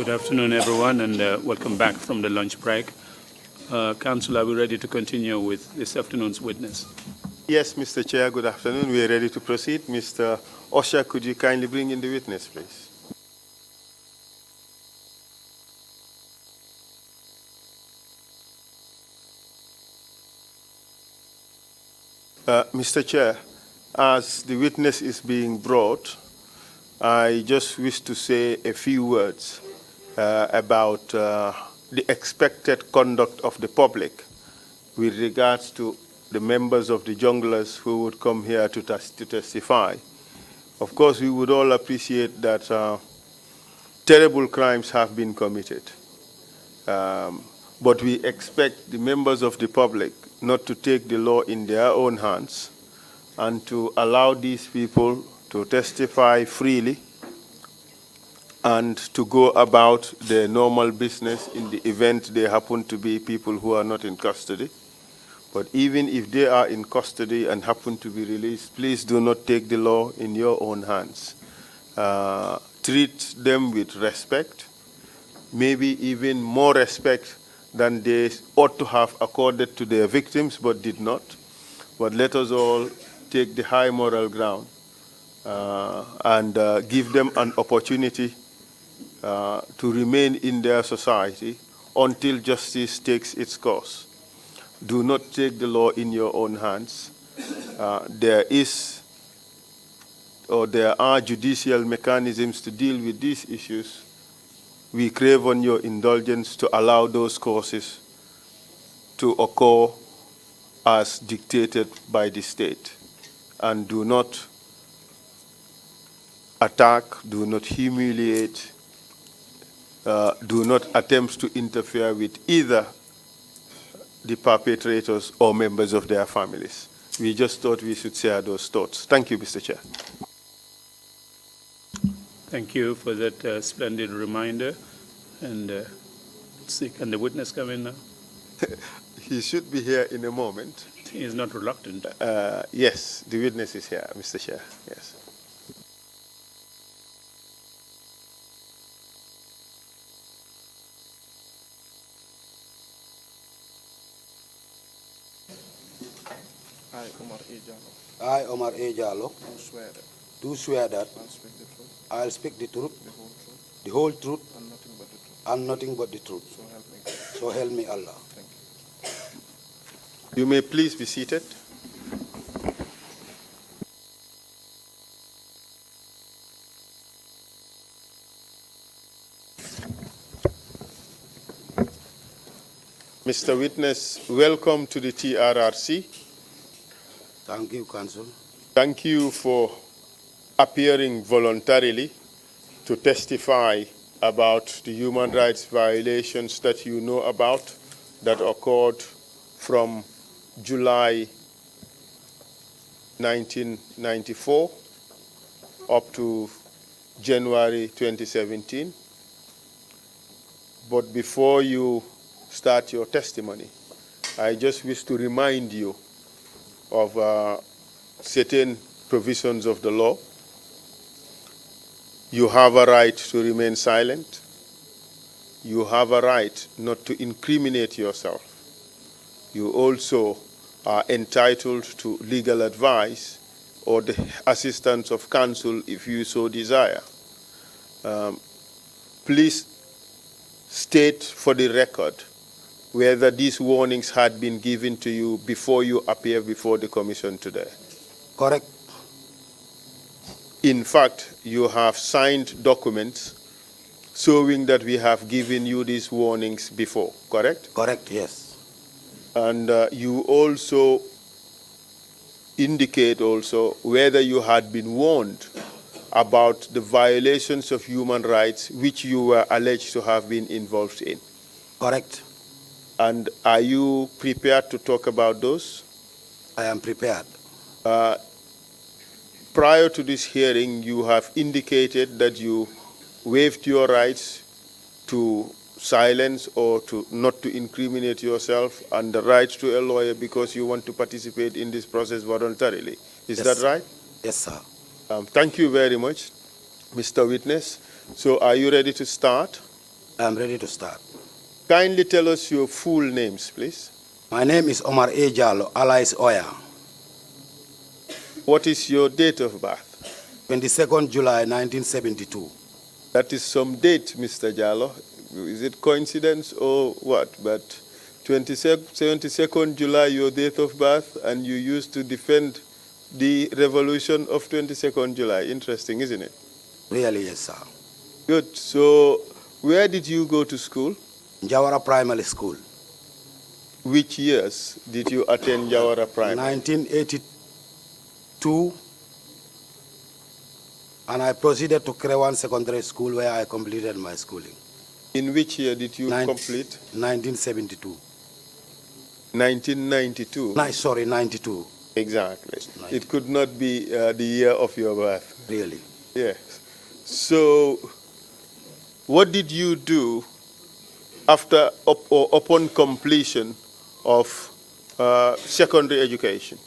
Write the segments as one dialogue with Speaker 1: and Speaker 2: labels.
Speaker 1: Good afternoon, everyone, and welcome back from the lunch break. Council, are we ready to continue with this afternoon's witness?
Speaker 2: Yes, Mr. Chair, good afternoon. We are ready to proceed. Mr. Osha, could you kindly bring in the witness, please? Mr. Chair, as the witness is being brought, I just wish to say a few words about the expected conduct of the public with regards to the members of the junglers who would come here to testify. Of course, we would all appreciate that terrible crimes have been committed. But we expect the members of the public not to take the law in their own hands and to allow these people to testify freely and to go about their normal business in the event they happen to be people who are not in custody. But even if they are in custody and happen to be released, please do not take the law in your own hands. Treat them with respect, maybe even more respect than they ought to have accorded to their victims but did not. But let us all take the high moral ground and give them an opportunity to remain in their society until justice takes its course. Do not take the law in your own hands. There are judicial mechanisms to deal with these issues. We crave on your indulgence to allow those courses to occur as dictated by the state. And do not attack, do not humiliate, do not attempt to interfere with either the perpetrators or members of their families. We just thought we should share those thoughts. Thank you, Mr. Chair.
Speaker 1: Thank you for that splendid reminder. And can the witness come in now?
Speaker 2: He should be here in a moment.
Speaker 1: He is not reluctant.
Speaker 2: Yes, the witness is here, Mr. Chair. Yes.
Speaker 3: I, Omar A. Jallow.
Speaker 4: I, Omar A. Jallow,
Speaker 3: Do swear that
Speaker 4: do swear that
Speaker 3: I'll speak the truth,
Speaker 4: I'll speak the truth,
Speaker 3: the whole truth,
Speaker 4: the whole truth,
Speaker 3: and nothing but the truth.
Speaker 4: and nothing but the truth.
Speaker 3: So help me God.
Speaker 4: So help me Allah.
Speaker 3: Thank you.
Speaker 2: You may please be seated. Mr. Witness, welcome to the TRRC.
Speaker 4: Thank you, Counsel.
Speaker 2: Thank you for appearing voluntarily to testify about the human rights violations that you know about that occurred from July 1994 up to January 2017. But before you start your testimony, I just wish to remind you of certain provisions of the law. You have a right to remain silent. You have a right not to incriminate yourself. You also are entitled to legal advice or the assistance of counsel if you so desire. Please state for the record whether these warnings had been given to you before you appear before the commission today.
Speaker 4: Correct.
Speaker 2: In fact, you have signed documents showing that we have given you these warnings before, correct?
Speaker 4: Correct, yes.
Speaker 2: And you also indicate also whether you had been warned about the violations of human rights which you were alleged to have been involved in.
Speaker 4: Correct.
Speaker 2: And are you prepared to talk about those?
Speaker 4: I am prepared.
Speaker 2: Prior to this hearing, you have indicated that you waived your rights to silence or to not to incriminate yourself and the right to a lawyer because you want to participate in this process voluntarily. Is
Speaker 4: Yes.
Speaker 2: that right?
Speaker 4: Yes, sir.
Speaker 2: Thank you very much, Mr. Witness. So are you ready to start?
Speaker 4: I'm ready to start.
Speaker 2: Kindly tell us your full names, please.
Speaker 4: My name is Omar A. Jallow, alias Oya.
Speaker 2: What is your date of birth? 22nd
Speaker 4: July 1972.
Speaker 2: That is some date, Mr. Jallow. Is it coincidence or what? But 22nd July, your date of birth, and you used to defend the revolution of 22nd July. Interesting, isn't it?
Speaker 4: Really, yes, sir.
Speaker 2: Good. So, where did you go to school?
Speaker 4: Jawara Primary School.
Speaker 2: Which years did you attend Jawara Primary?
Speaker 4: 1982. And I proceeded to Krewan Secondary School where I completed my schooling.
Speaker 2: In which year did you complete?
Speaker 4: 1972.
Speaker 2: 1992?
Speaker 4: Sorry, 92.
Speaker 2: Exactly.
Speaker 4: 90.
Speaker 2: It could not be the year of your birth.
Speaker 4: Really?
Speaker 2: Yes. So, what did you do after or upon completion of secondary education?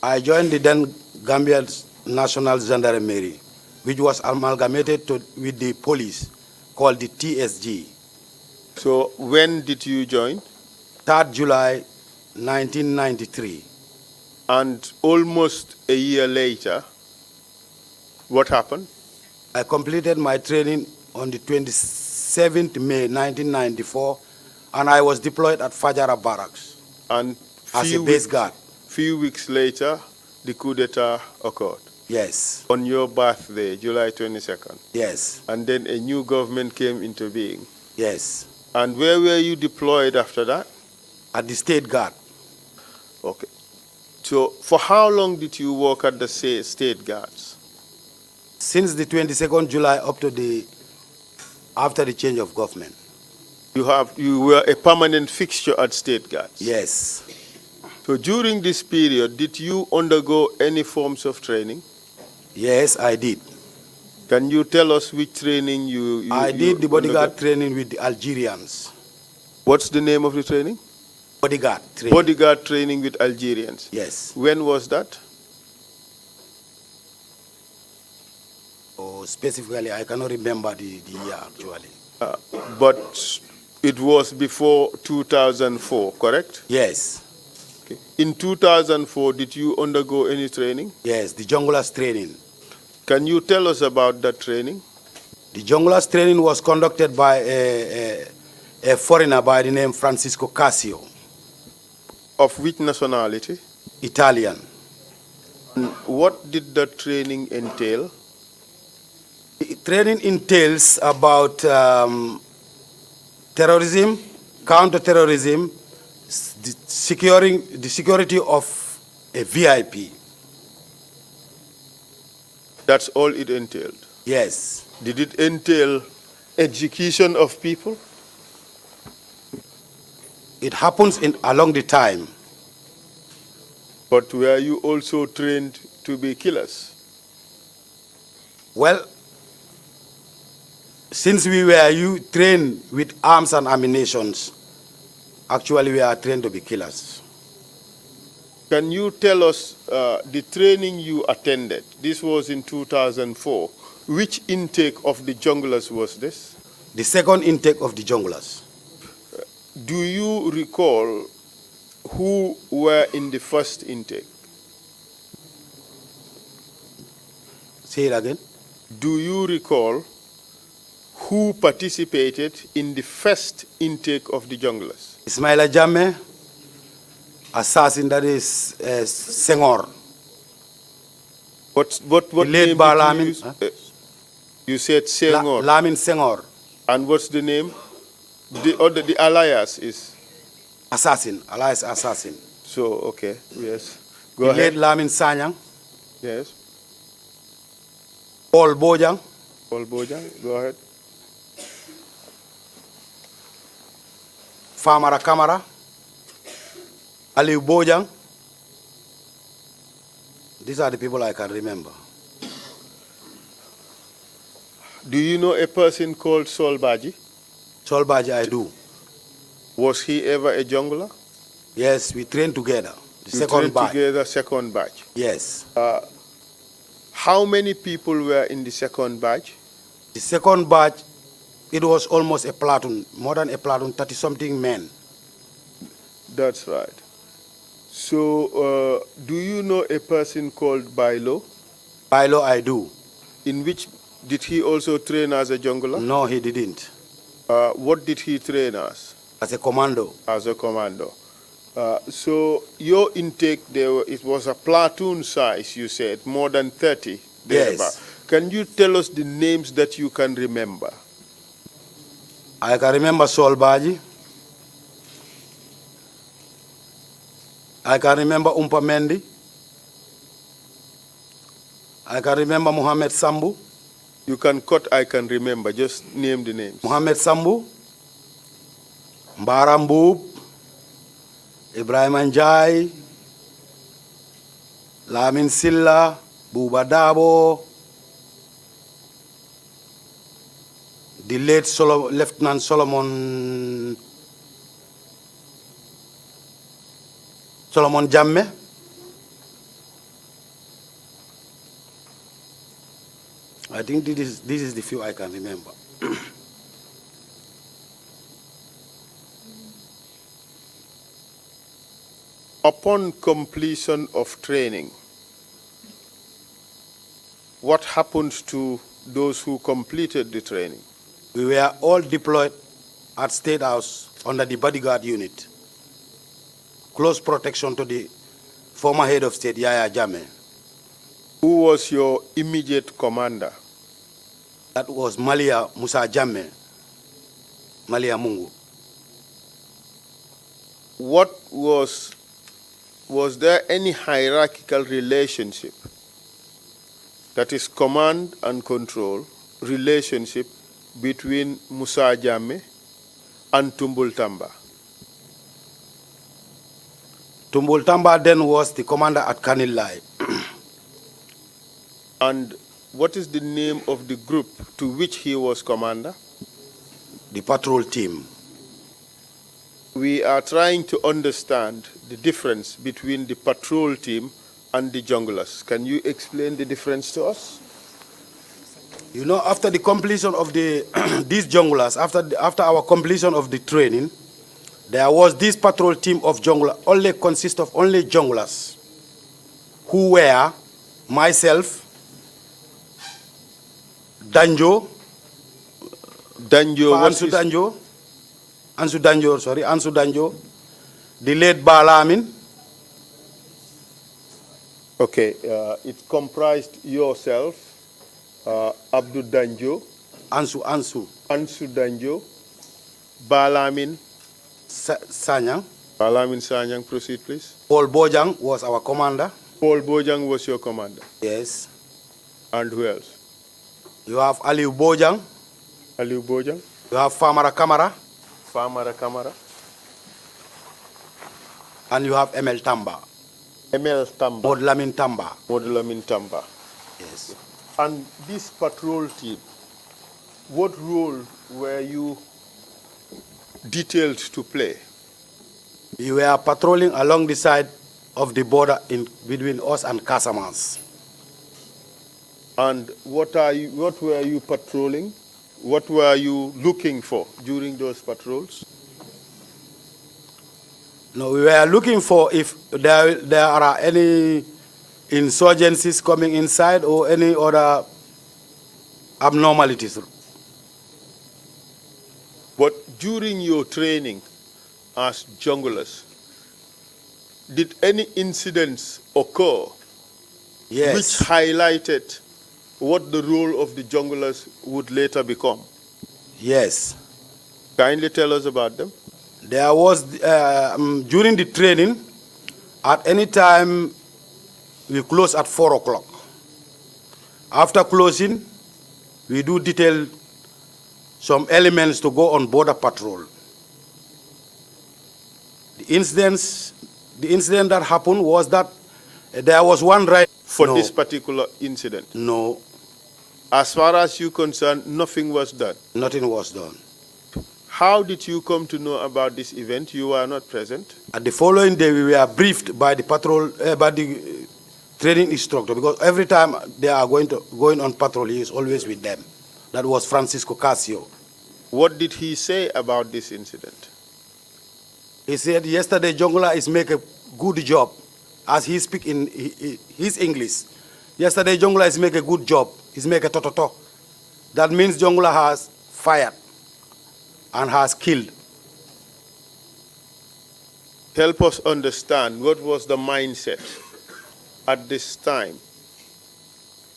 Speaker 4: I joined the then Gambia National Gendarmerie, which was amalgamated with the police, called the TSG.
Speaker 2: So when did you join?
Speaker 4: 3rd July 1993.
Speaker 2: And almost a year later, what happened?
Speaker 4: I completed my training on the 27th May 1994, and I was deployed at Fajara Barracks
Speaker 2: and
Speaker 4: as a base guard.
Speaker 2: Few weeks later, the coup d'etat occurred.
Speaker 4: Yes.
Speaker 2: On your birthday, July 22nd.
Speaker 4: Yes.
Speaker 2: And then a new government came into being.
Speaker 4: Yes.
Speaker 2: And where were you deployed after that?
Speaker 4: At the State Guard.
Speaker 2: Okay. So for how long did you work at the State Guards?
Speaker 4: Since the 22nd July up to after the change of government.
Speaker 2: You were a permanent fixture at State Guards?
Speaker 4: Yes.
Speaker 2: So during this period, did you undergo any forms of training?
Speaker 4: Yes, I did.
Speaker 2: Can you tell us which training
Speaker 4: I did the bodyguard training with the Algerians.
Speaker 2: What's the name of the training?
Speaker 4: Bodyguard training.
Speaker 2: Bodyguard training with Algerians?
Speaker 4: Yes.
Speaker 2: When was that?
Speaker 4: Oh, specifically, I cannot remember the year actually.
Speaker 2: But it was before 2004, correct?
Speaker 4: Yes.
Speaker 2: Okay. In 2004, did you undergo any training?
Speaker 4: Yes, the junglers training.
Speaker 2: Can you tell us about that training?
Speaker 4: The junglers training was conducted by a foreigner by the name Francisco Casio.
Speaker 2: Of which nationality?
Speaker 4: Italian.
Speaker 2: And what did that training entail?
Speaker 4: The training entails about terrorism, counter-terrorism, the security of a VIP.
Speaker 2: That's all it entailed?
Speaker 4: Yes.
Speaker 2: Did it entail education of people?
Speaker 4: It happens along the time.
Speaker 2: But were you also trained to be killers?
Speaker 4: Well, since we were trained with arms and ammunitions, actually we are trained to be killers.
Speaker 2: Can you tell us the training you attended? This was in 2004. Which intake of the junglers was this?
Speaker 4: The second intake of the junglers.
Speaker 2: Do you recall who were in the first intake?
Speaker 4: Say it again.
Speaker 2: Do you recall who participated in the first intake of the junglers?
Speaker 4: Ismaila Jammeh, assassin, that is Senghor.
Speaker 2: What
Speaker 4: late
Speaker 2: name
Speaker 4: Bar
Speaker 2: did you
Speaker 4: Lamin.
Speaker 2: use? You said Senghor.
Speaker 4: Lamin Senghor.
Speaker 2: And what's the name? The alias is?
Speaker 4: Assassin, alias assassin.
Speaker 2: So, okay, yes. Go ahead.
Speaker 4: Late Lamin Sanyang.
Speaker 2: Yes.
Speaker 4: Paul Bojang.
Speaker 2: Paul Bojang, go ahead.
Speaker 4: Famara Kamara. Aliou Bojang. These are the people I can remember.
Speaker 2: Do you know a person called Sol Baji?
Speaker 4: Sol Baji, I do.
Speaker 2: Was he ever a jungler?
Speaker 4: Yes, we trained together. The
Speaker 2: you
Speaker 4: second batch.
Speaker 2: Together, second batch.
Speaker 4: Yes.
Speaker 2: How many people were in the second batch?
Speaker 4: The second batch It was almost a platoon, more than a platoon, 30-something men.
Speaker 2: That's right. So, do you know a person called Bailo?
Speaker 4: Bailo, I do.
Speaker 2: In which, did he also train as a jungler?
Speaker 4: No, he didn't.
Speaker 2: What did he train as?
Speaker 4: As a commando.
Speaker 2: As a commando. So your intake there, it was a platoon size, you said, more than 30.
Speaker 4: Yes.
Speaker 2: Can you tell us the names that you can remember?
Speaker 4: I can remember Sol Baji. I can remember Umpa Mendi. I can remember Mohammed Sambu.
Speaker 2: You can cut, I can remember, just name the names.
Speaker 4: Mohammed Sambu, Mbara Mboob, Ibrahim Anjay, Lamin Silla, Buba Dabo, the late Lieutenant Solomon Jamme. I think this is the few I can remember.
Speaker 2: Upon completion of training, what happens to those who completed the training?
Speaker 4: We were all deployed at State House under the bodyguard unit. Close protection to the former head of state, Yaya Jammeh.
Speaker 2: Who was your immediate commander?
Speaker 4: That was Malia Musa Jammeh, Malia Mungu.
Speaker 2: Was there any hierarchical relationship, that is command and control relationship, between Musa Jammeh and Tumbul Tamba?
Speaker 4: Tumbul Tamba then was the commander at Kanilai.
Speaker 2: And what is the name of the group to which he was commander?
Speaker 4: The patrol team.
Speaker 2: We are trying to understand the difference between the patrol team and the junglers. Can you explain the difference to us?
Speaker 4: You know, after the completion of the these junglers, after our completion of the training, there was this patrol team of junglers, only consist of only junglers, who were myself, Danjo, Ansu Danjo, the late Balamin.
Speaker 2: Okay, it comprised yourself, Abdul Danjo,
Speaker 4: Ansu
Speaker 2: Danjo, Balamin
Speaker 4: Sanyang.
Speaker 2: Balamin Sanyang, proceed please.
Speaker 4: Paul Bojang was our commander.
Speaker 2: Paul Bojang was your commander.
Speaker 4: Yes.
Speaker 2: And who else?
Speaker 4: You have Aliu Bojang.
Speaker 2: Aliu Bojang.
Speaker 4: You have Famara Kamara.
Speaker 2: Famara Kamara.
Speaker 4: And you have ML Tamba.
Speaker 2: ML Tamba.
Speaker 4: Modlamin Tamba.
Speaker 2: Modlamin Tamba.
Speaker 4: Yes.
Speaker 2: And this patrol team, what role were you detailed to play?
Speaker 4: We were patrolling along the side of the border between us and Casamance.
Speaker 2: And what were you patrolling? What were you looking for during those patrols?
Speaker 4: No, we were looking for if there are any insurgencies coming inside or any other abnormalities.
Speaker 2: But during your training as junglers, did any incidents occur?
Speaker 4: Yes.
Speaker 2: Which highlighted what the role of the junglers would later become?
Speaker 4: Yes.
Speaker 2: Kindly tell us about them.
Speaker 4: There was, during the training, at any time, we close at 4 o'clock. After closing, we do detail some elements to go on border patrol. The incident that happened was that there was one right.
Speaker 2: For this particular incident?
Speaker 4: No.
Speaker 2: As far as you're concerned, nothing was done?
Speaker 4: Nothing was done.
Speaker 2: How did you come to know about this event? You were not present?
Speaker 4: At the following day, we were briefed by the patrol, by the training instructor, because every time they are going on patrol, he is always with them. That was Francisco Casio.
Speaker 2: What did he say about this incident?
Speaker 4: He said yesterday Jongla is make a good job, as he speak in his English. Yesterday Jongla is make a good job. He's make a tototo. That means Jongla has fired and has killed.
Speaker 2: Help us understand what was the mindset at this time.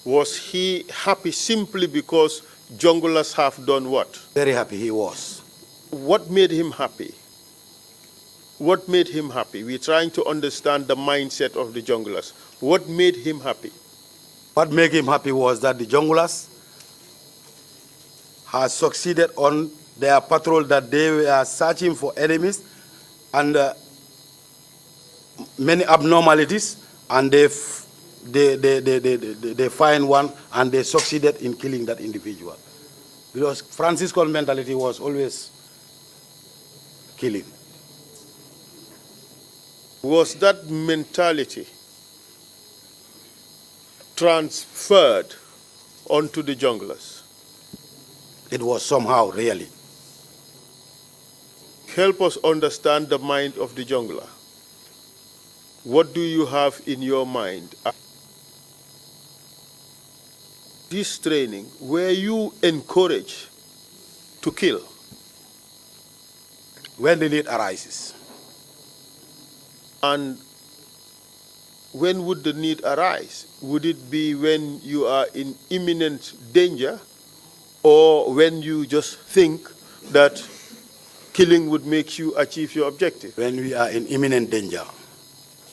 Speaker 2: Was he happy simply because Jonglers have done what?
Speaker 4: Very happy he was.
Speaker 2: What made him happy? What made him happy? We're trying to understand the mindset of the Jonglers. What made him happy?
Speaker 4: What made him happy was that the Jonglers has succeeded on their patrol, that they were searching for enemies and many abnormalities, and they find one and they succeeded in killing that individual. Because Franciscan mentality was always killing.
Speaker 2: Was that mentality transferred onto the Jonglers?
Speaker 4: It was somehow, really.
Speaker 2: Help us understand the mind of the Jongler. What do you have in your mind? This training, were you encouraged to kill?
Speaker 4: When the need arises.
Speaker 2: And when would the need arise? Would it be when you are in imminent danger, or when you just think that killing would make you achieve your objective?
Speaker 4: When we are in imminent danger.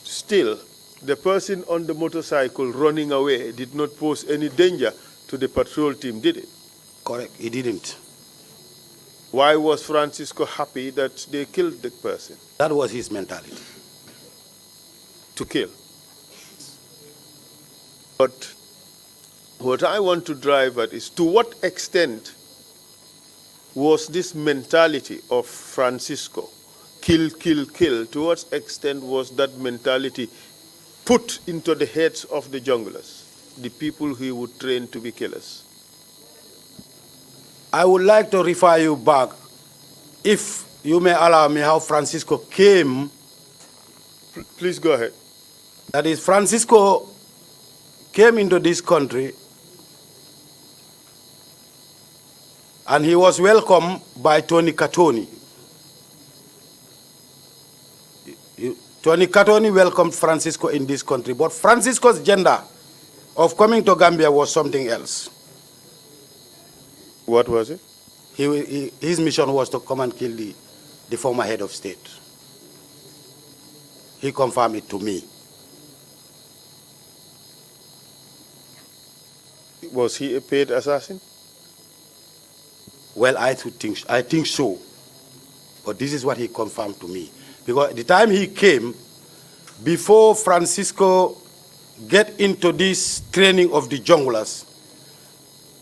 Speaker 2: Still, the person on the motorcycle running away did not pose any danger to the patrol team, did it?
Speaker 4: Correct, he didn't.
Speaker 2: Why was Francisco happy that they killed the person?
Speaker 4: That was his mentality.
Speaker 2: To kill. But what I want to drive at is, to what extent was this mentality of Francisco, kill, kill, kill, to what extent was that mentality put into the heads of the Jonglers, the people he would train to be killers?
Speaker 4: I would like to refer you back, if you may allow me, how Francisco came.
Speaker 2: Please go ahead.
Speaker 4: That is, Francisco came into this country and he was welcomed by Tony Catoni. Tony Catoni welcomed Francisco in this country, but Francisco's agenda of coming to Gambia was something else.
Speaker 2: What was it?
Speaker 4: His mission was to come and kill the former head of state. He confirmed it to me.
Speaker 2: Was he a paid assassin?
Speaker 4: Well, I think so. But this is what he confirmed to me. Because the time he came, before Francisco get into this training of the Jonglers,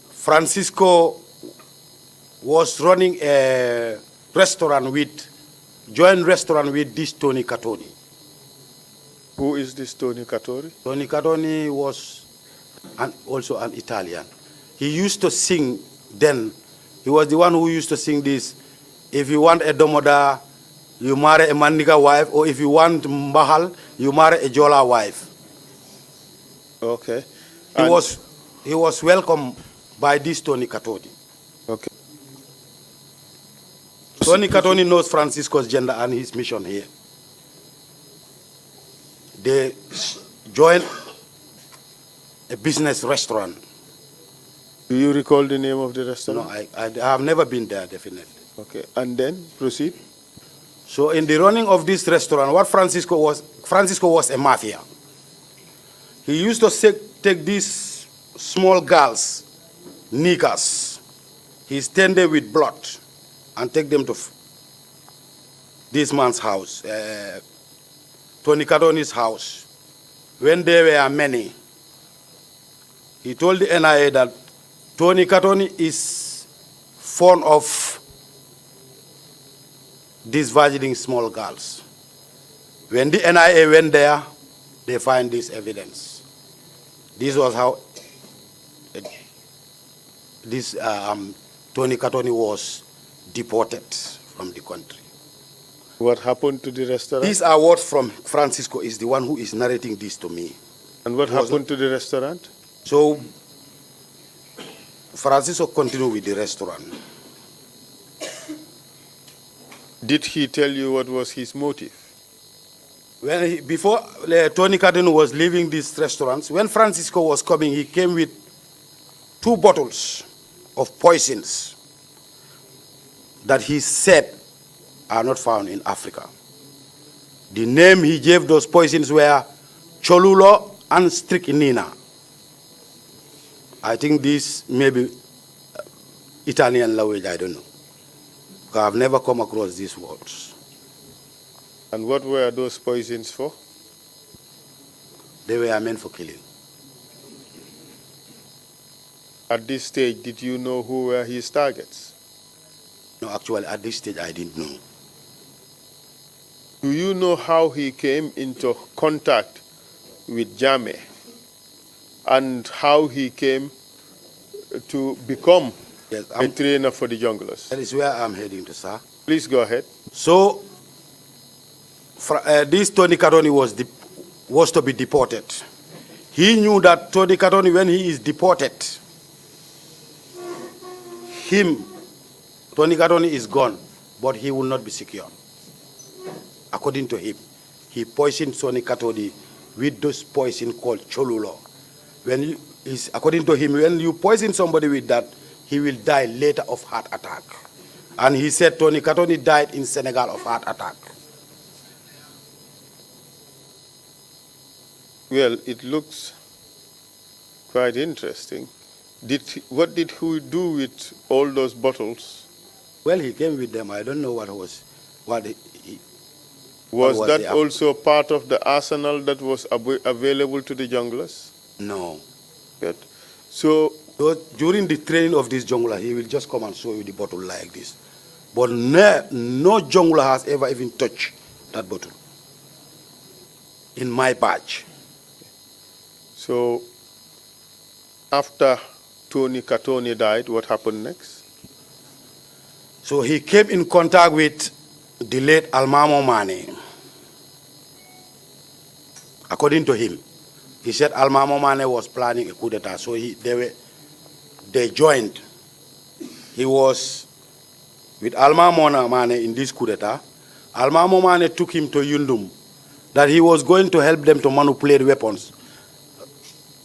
Speaker 4: Francisco was running a joint restaurant with this Tony Catoni.
Speaker 2: Who is this Tony Catoni?
Speaker 4: Tony Catoni was also an Italian. He used to sing then. He was the one who used to sing this: if you want a domoda, you marry a Mandiga wife, or if you want Mbahal, you marry a Jola wife.
Speaker 2: Okay.
Speaker 4: He was welcomed by this Tony Catoni.
Speaker 2: Okay.
Speaker 4: Tony Catoni knows Francisco's gender and his mission here. They joined a business restaurant.
Speaker 2: Do you recall the name of the restaurant?
Speaker 4: No, I have never been there, definitely.
Speaker 2: Okay, and then proceed.
Speaker 4: So in the running of this restaurant, what Francisco was a mafia. He used to take these small girls, niggas. He stand there with blood and take them to this man's house, Tony Catoni's house. When there were many, he told the NIA that Tony Catoni is fond of these virgining small girls. When the NIA went there, they find this evidence. This was how Tony Catoni was deported from the country.
Speaker 2: What happened to the restaurant?
Speaker 4: These are words from Francisco, is the one who is narrating this to me.
Speaker 2: And what happened to the restaurant?
Speaker 4: So Francisco continued with the restaurant.
Speaker 2: Did he tell you what was his motive?
Speaker 4: Before Tony Cardin was leaving these restaurants, when Francisco was coming, he came with 2 bottles of poisons that he said are not found in Africa. The name he gave those poisons were Cholulo and Strychnina. I think this may be Italian language, I don't know. I've never come across these words.
Speaker 2: And what were those poisons for?
Speaker 4: They were meant for killing.
Speaker 2: At this stage, did you know who were his targets?
Speaker 4: No, actually, at this stage, I didn't know.
Speaker 2: Do you know how he came into contact with Jammeh and how he came to become a trainer for the junglers?
Speaker 4: That is where I'm heading to, sir.
Speaker 2: Please go ahead.
Speaker 4: So, this Tony Cardoni was to be deported. He knew that Tony Cardoni, when he is deported, Tony Cardoni is gone, but he will not be secure. According to him, he poisoned Tony Cardoni with this poison called Cholulo. According to him, when you poison somebody with that, he will die later of heart attack. And he said Tony Cardoni died in Senegal of heart attack.
Speaker 2: Well, it looks quite interesting. What did he do with all those bottles?
Speaker 4: Well, he came with them. I don't know what was
Speaker 2: that also part of the arsenal that was available to the junglers?
Speaker 4: No.
Speaker 2: Good. So
Speaker 4: during the training of this jungler, he will just come and show you the bottle like this. But no jungler has ever even touched that bottle in my batch.
Speaker 2: So after Tony Cardoni died, what happened next?
Speaker 4: So he came in contact with the late Almamo Mane. According to him, he said Almamo Mane was planning a coup d'etat, so they joined. He was with Almamo Mane in this coup d'etat. Almamo Mane took him to Yundum, that he was going to help them to manipulate weapons.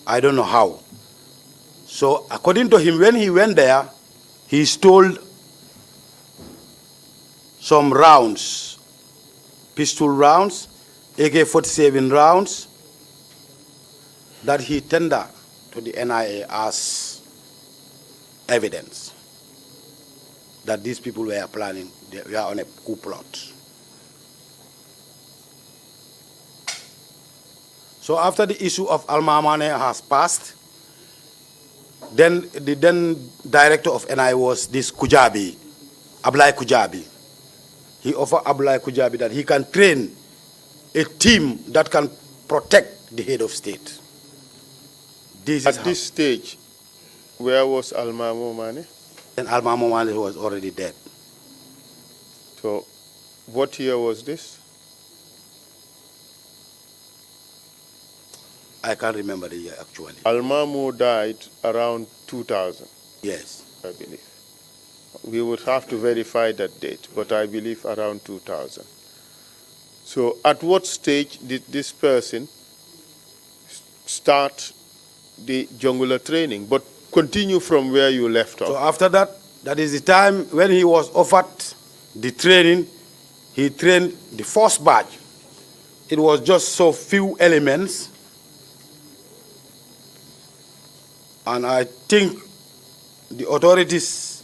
Speaker 4: I don't know how. So according to him, when he went there, he stole some rounds, pistol rounds, AK-47 rounds, that he tendered to the NIA as evidence that these people were planning, they were on a coup plot. So after the issue of Almamane has passed, then the then director of NIA was this Kujabi, Ablai Kujabi. He offered Ablai Kujabi that he can train a team that can protect the head of state. At
Speaker 2: this stage, where was Almamo Mane?
Speaker 4: And Almamo Mane was already dead.
Speaker 2: So, what year was this?
Speaker 4: I can't remember the year actually.
Speaker 2: Almamo died around 2000.
Speaker 4: Yes.
Speaker 2: I believe. We would have to verify that date, but I believe around 2000. So at what stage did this person start the jungler training, but continue from where you left off?
Speaker 4: So after that, that is the time when he was offered the training, he trained the first batch. It was just so few elements. And I think the authorities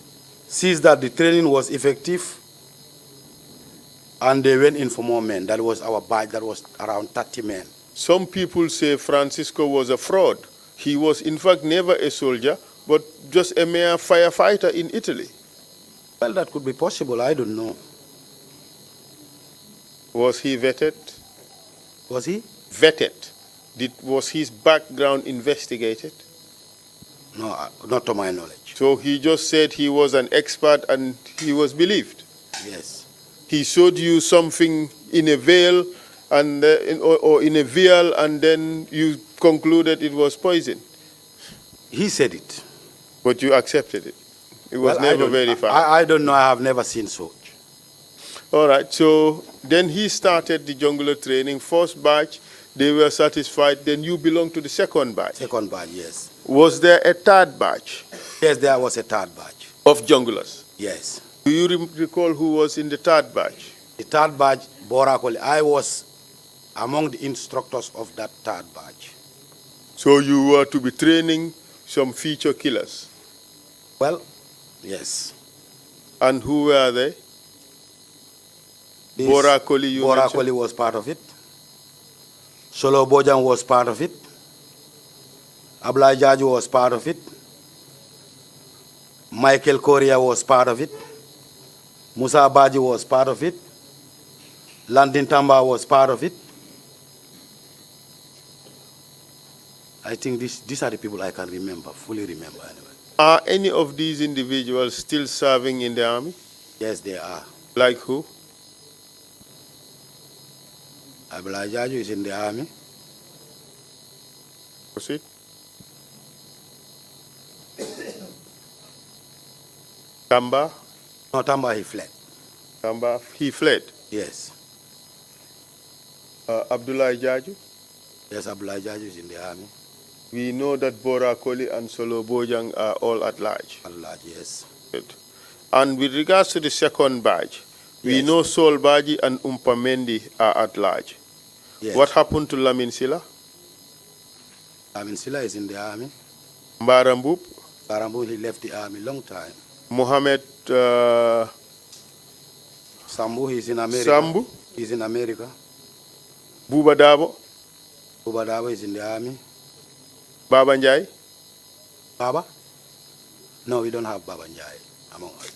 Speaker 4: seized that the training was effective, and they went in for more men. That was our batch, that was around 30 men.
Speaker 2: Some people say Francisco was a fraud. He was in fact never a soldier, but just a mere firefighter in Italy.
Speaker 4: Well, that could be possible, I don't know.
Speaker 2: Was he vetted?
Speaker 4: Was he?
Speaker 2: Vetted. Was his background investigated?
Speaker 4: No, not to my knowledge.
Speaker 2: So he just said he was an expert and he was believed.
Speaker 4: Yes.
Speaker 2: He showed you something in a veil and or in a vial, and then you concluded it was poison.
Speaker 4: He said it.
Speaker 2: But you accepted it. It was never verified.
Speaker 4: I don't know. I have never seen such.
Speaker 2: All right. So then he started the jungler training. First batch, they were satisfied. Then you belonged to the second batch.
Speaker 4: Second batch, yes.
Speaker 2: Was there a third batch?
Speaker 4: Yes, there was a third batch.
Speaker 2: Of junglers?
Speaker 4: Yes.
Speaker 2: Do you recall who was in the third batch?
Speaker 4: The third batch, Borakoli. I was among the instructors of that third batch.
Speaker 2: So you were to be training some feature killers?
Speaker 4: Well, yes.
Speaker 2: And who were they? Borakoli, you
Speaker 4: Borakoli
Speaker 2: mentioned?
Speaker 4: was part of it. Solo Bojan was part of it. Abla Jaju was part of it. Michael Korea was part of it. Musa Baji was part of it. Landin Tamba was part of it. I think these are the people I can remember, fully remember anyway.
Speaker 2: Are any of these individuals still serving in the army?
Speaker 4: Yes, they are.
Speaker 2: Like who?
Speaker 4: Abla Jaju is in the army.
Speaker 2: Proceed. Tamba?
Speaker 4: No, Tamba, he fled.
Speaker 2: Tamba, he fled.
Speaker 4: Yes.
Speaker 2: Abdullah Jaju?
Speaker 4: Yes, Abla Jaju is in the army.
Speaker 2: We know that Borakoli and Solo Bojang are all at large.
Speaker 4: At large, yes.
Speaker 2: Good. And with regards to the second batch, we
Speaker 4: Yes.
Speaker 2: know Sol Baji and Umpamendi are at large.
Speaker 4: Yes.
Speaker 2: What happened to Lamin Sila?
Speaker 4: Lamin Sila is in the army.
Speaker 2: Mbarambub?
Speaker 4: Barambu, he left the army long time.
Speaker 2: Mohammed
Speaker 4: Sambu, he's in America.
Speaker 2: Sambu?
Speaker 4: He's in America.
Speaker 2: Buba Dabo?
Speaker 4: Ubadaba is in the army.
Speaker 2: Baba Njai?
Speaker 4: Baba? No, we don't have Baba Njai among us.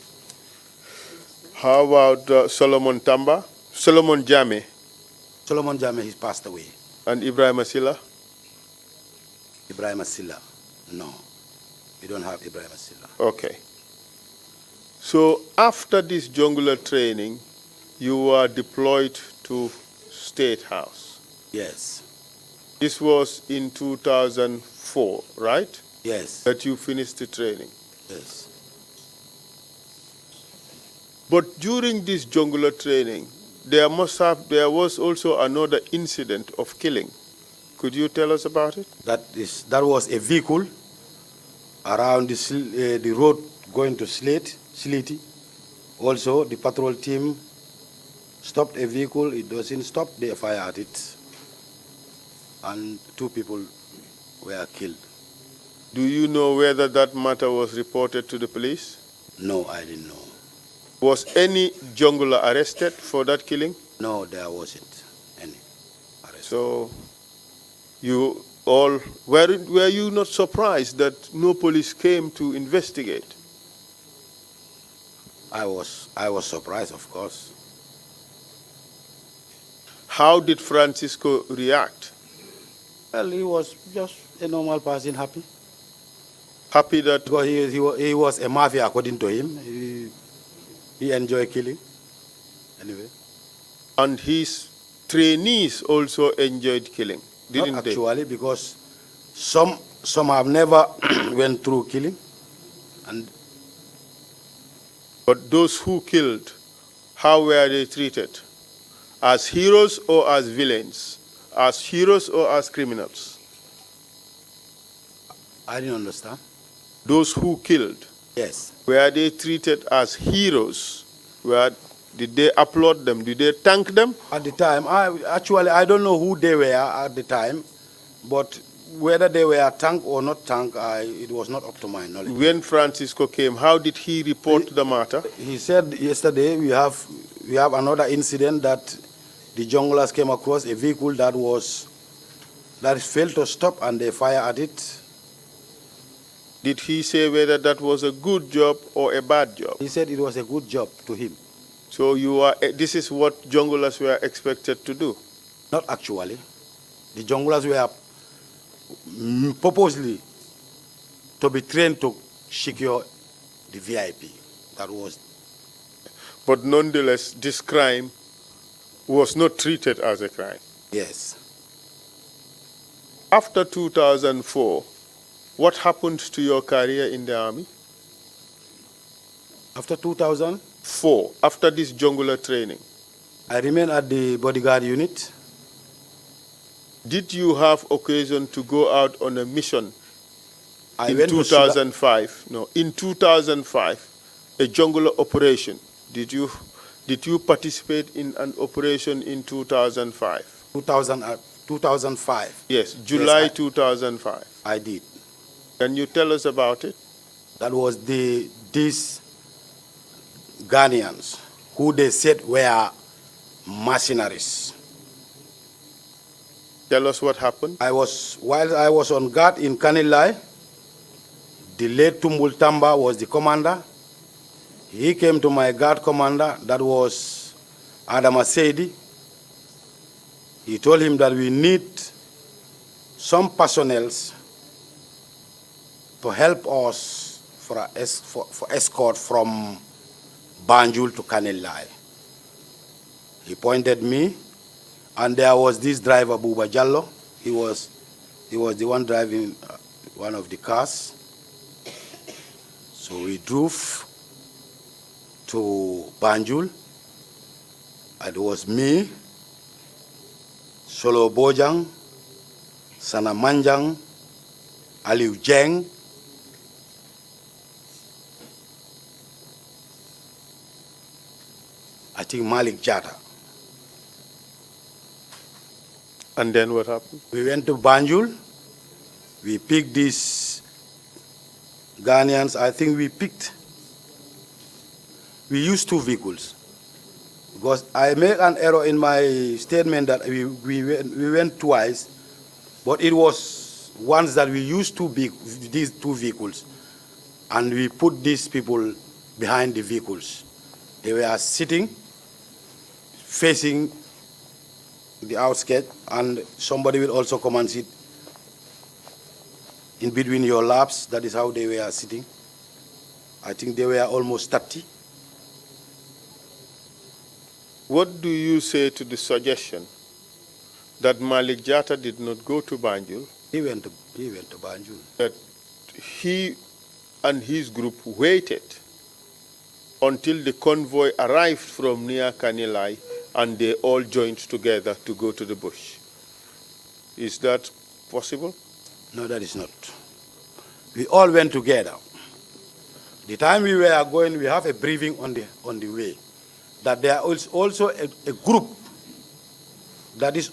Speaker 2: How about Solomon Tamba? Solomon Jame?
Speaker 4: Solomon Jame, he's passed away.
Speaker 2: And Ibrahim Asila?
Speaker 4: Ibrahim Asila, no. We don't have Ibrahim Asila.
Speaker 2: Okay. So after this jungler training, you were deployed to State House.
Speaker 4: Yes.
Speaker 2: This was in 2004, right?
Speaker 4: Yes.
Speaker 2: That you finished the training.
Speaker 4: Yes.
Speaker 2: But during this jungler training, there was also another incident of killing. Could you tell us about it?
Speaker 4: That was a vehicle around the road going to Sliti. Also, the patrol team stopped a vehicle. It doesn't stop. They fire at it. And 2 people were killed.
Speaker 2: Do you know whether that matter was reported to the police?
Speaker 4: No, I didn't know.
Speaker 2: Was any jungler arrested for that killing?
Speaker 4: No, there wasn't any arrest.
Speaker 2: So you all, were you not surprised that no police came to investigate?
Speaker 4: I was surprised, of course.
Speaker 2: How did Francisco react?
Speaker 4: Well, he was just a normal person, happy.
Speaker 2: Happy that
Speaker 4: Because he was a mafia, according to him. He enjoyed killing. Anyway.
Speaker 2: and his trainees also enjoyed killing, didn't
Speaker 4: Not
Speaker 2: they?
Speaker 4: actually, because some have never went through killing, and
Speaker 2: But those who killed, how were they treated? As heroes or as villains? As heroes or as criminals?
Speaker 4: I didn't understand.
Speaker 2: Those who killed,
Speaker 4: Yes.
Speaker 2: were they treated as heroes? Did they applaud them? Did they thank them?
Speaker 4: At the time, I don't know who they were at the time, but whether they were thanked or not thanked, it was not up to my knowledge.
Speaker 2: When Francisco came, how did he report the matter?
Speaker 4: He said yesterday we have another incident that the junglers came across a vehicle that failed to stop and they fire at it.
Speaker 2: Did he say whether that was a good job or a bad job?
Speaker 4: He said it was a good job to him.
Speaker 2: So this is what junglers were expected to do?
Speaker 4: Not actually. The junglers were purposely to be trained to secure the VIP. That was.
Speaker 2: But nonetheless, this crime was not treated as a crime.
Speaker 4: Yes.
Speaker 2: After 2004, what happened to your career in the army?
Speaker 4: After 2004,
Speaker 2: after this jungular training,
Speaker 4: I remained at the bodyguard unit.
Speaker 2: Did you have occasion to go out on a mission in 2005? No, in 2005, a jungular operation. Did you participate in an operation in 2005?
Speaker 4: 2005.
Speaker 2: Yes, July
Speaker 4: Yes,
Speaker 2: 2005.
Speaker 4: I did.
Speaker 2: Can you tell us about it?
Speaker 4: That was these Ghanaians who they said were mercenaries.
Speaker 2: Tell us what happened.
Speaker 4: While I was on guard in Kanilai, the late Tumbul Tamba was the commander. He came to my guard commander, that was Adam Aseidi. He told him that we need some personnel to help us for escort from Banjul to Kanilai. He pointed me, and there was this driver, Buba Jallow. He was the one driving one of the cars. So we drove to Banjul. It was me, Solo Bojang, Sana Manjang, Aliu Jeng, I think Malik Jata.
Speaker 2: And then what happened?
Speaker 4: We went to Banjul. We picked these Ghanaians. I think we used 2 vehicles. Because I made an error in my statement that we went twice, but it was once that we used these 2 vehicles, and we put these people behind the vehicles. They were sitting, facing the outskirts, and somebody will also come and sit in between your laps. That is how they were sitting. I think they were almost 30.
Speaker 2: What do you say to the suggestion that Malik Jata did not go to Banjul?
Speaker 4: He went to Banjul.
Speaker 2: That he and his group waited until the convoy arrived from near Kanilai and they all joined together to go to the bush. Is that possible?
Speaker 4: No, that is not. We all went together. The time we were going, we have a briefing on the way that there is also a group that is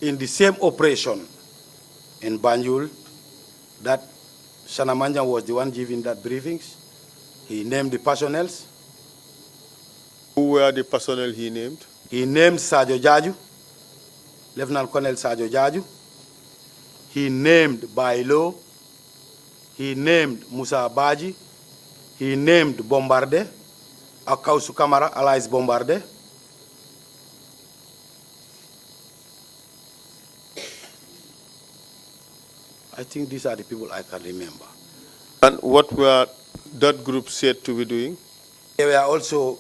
Speaker 4: in the same operation in Banjul. That Sanamanjan was the one giving that briefings. He named the personnel.
Speaker 2: Who were the personnel he named?
Speaker 4: He named Sajo Jaju, Lieutenant Colonel Sajo Jaju. He named Bailo. He named Musa Baji. He named Bombarde, Akausu Kamara, alias Bombarde. I think these are the people I can remember.
Speaker 2: And what were that group said to be doing?
Speaker 4: They were also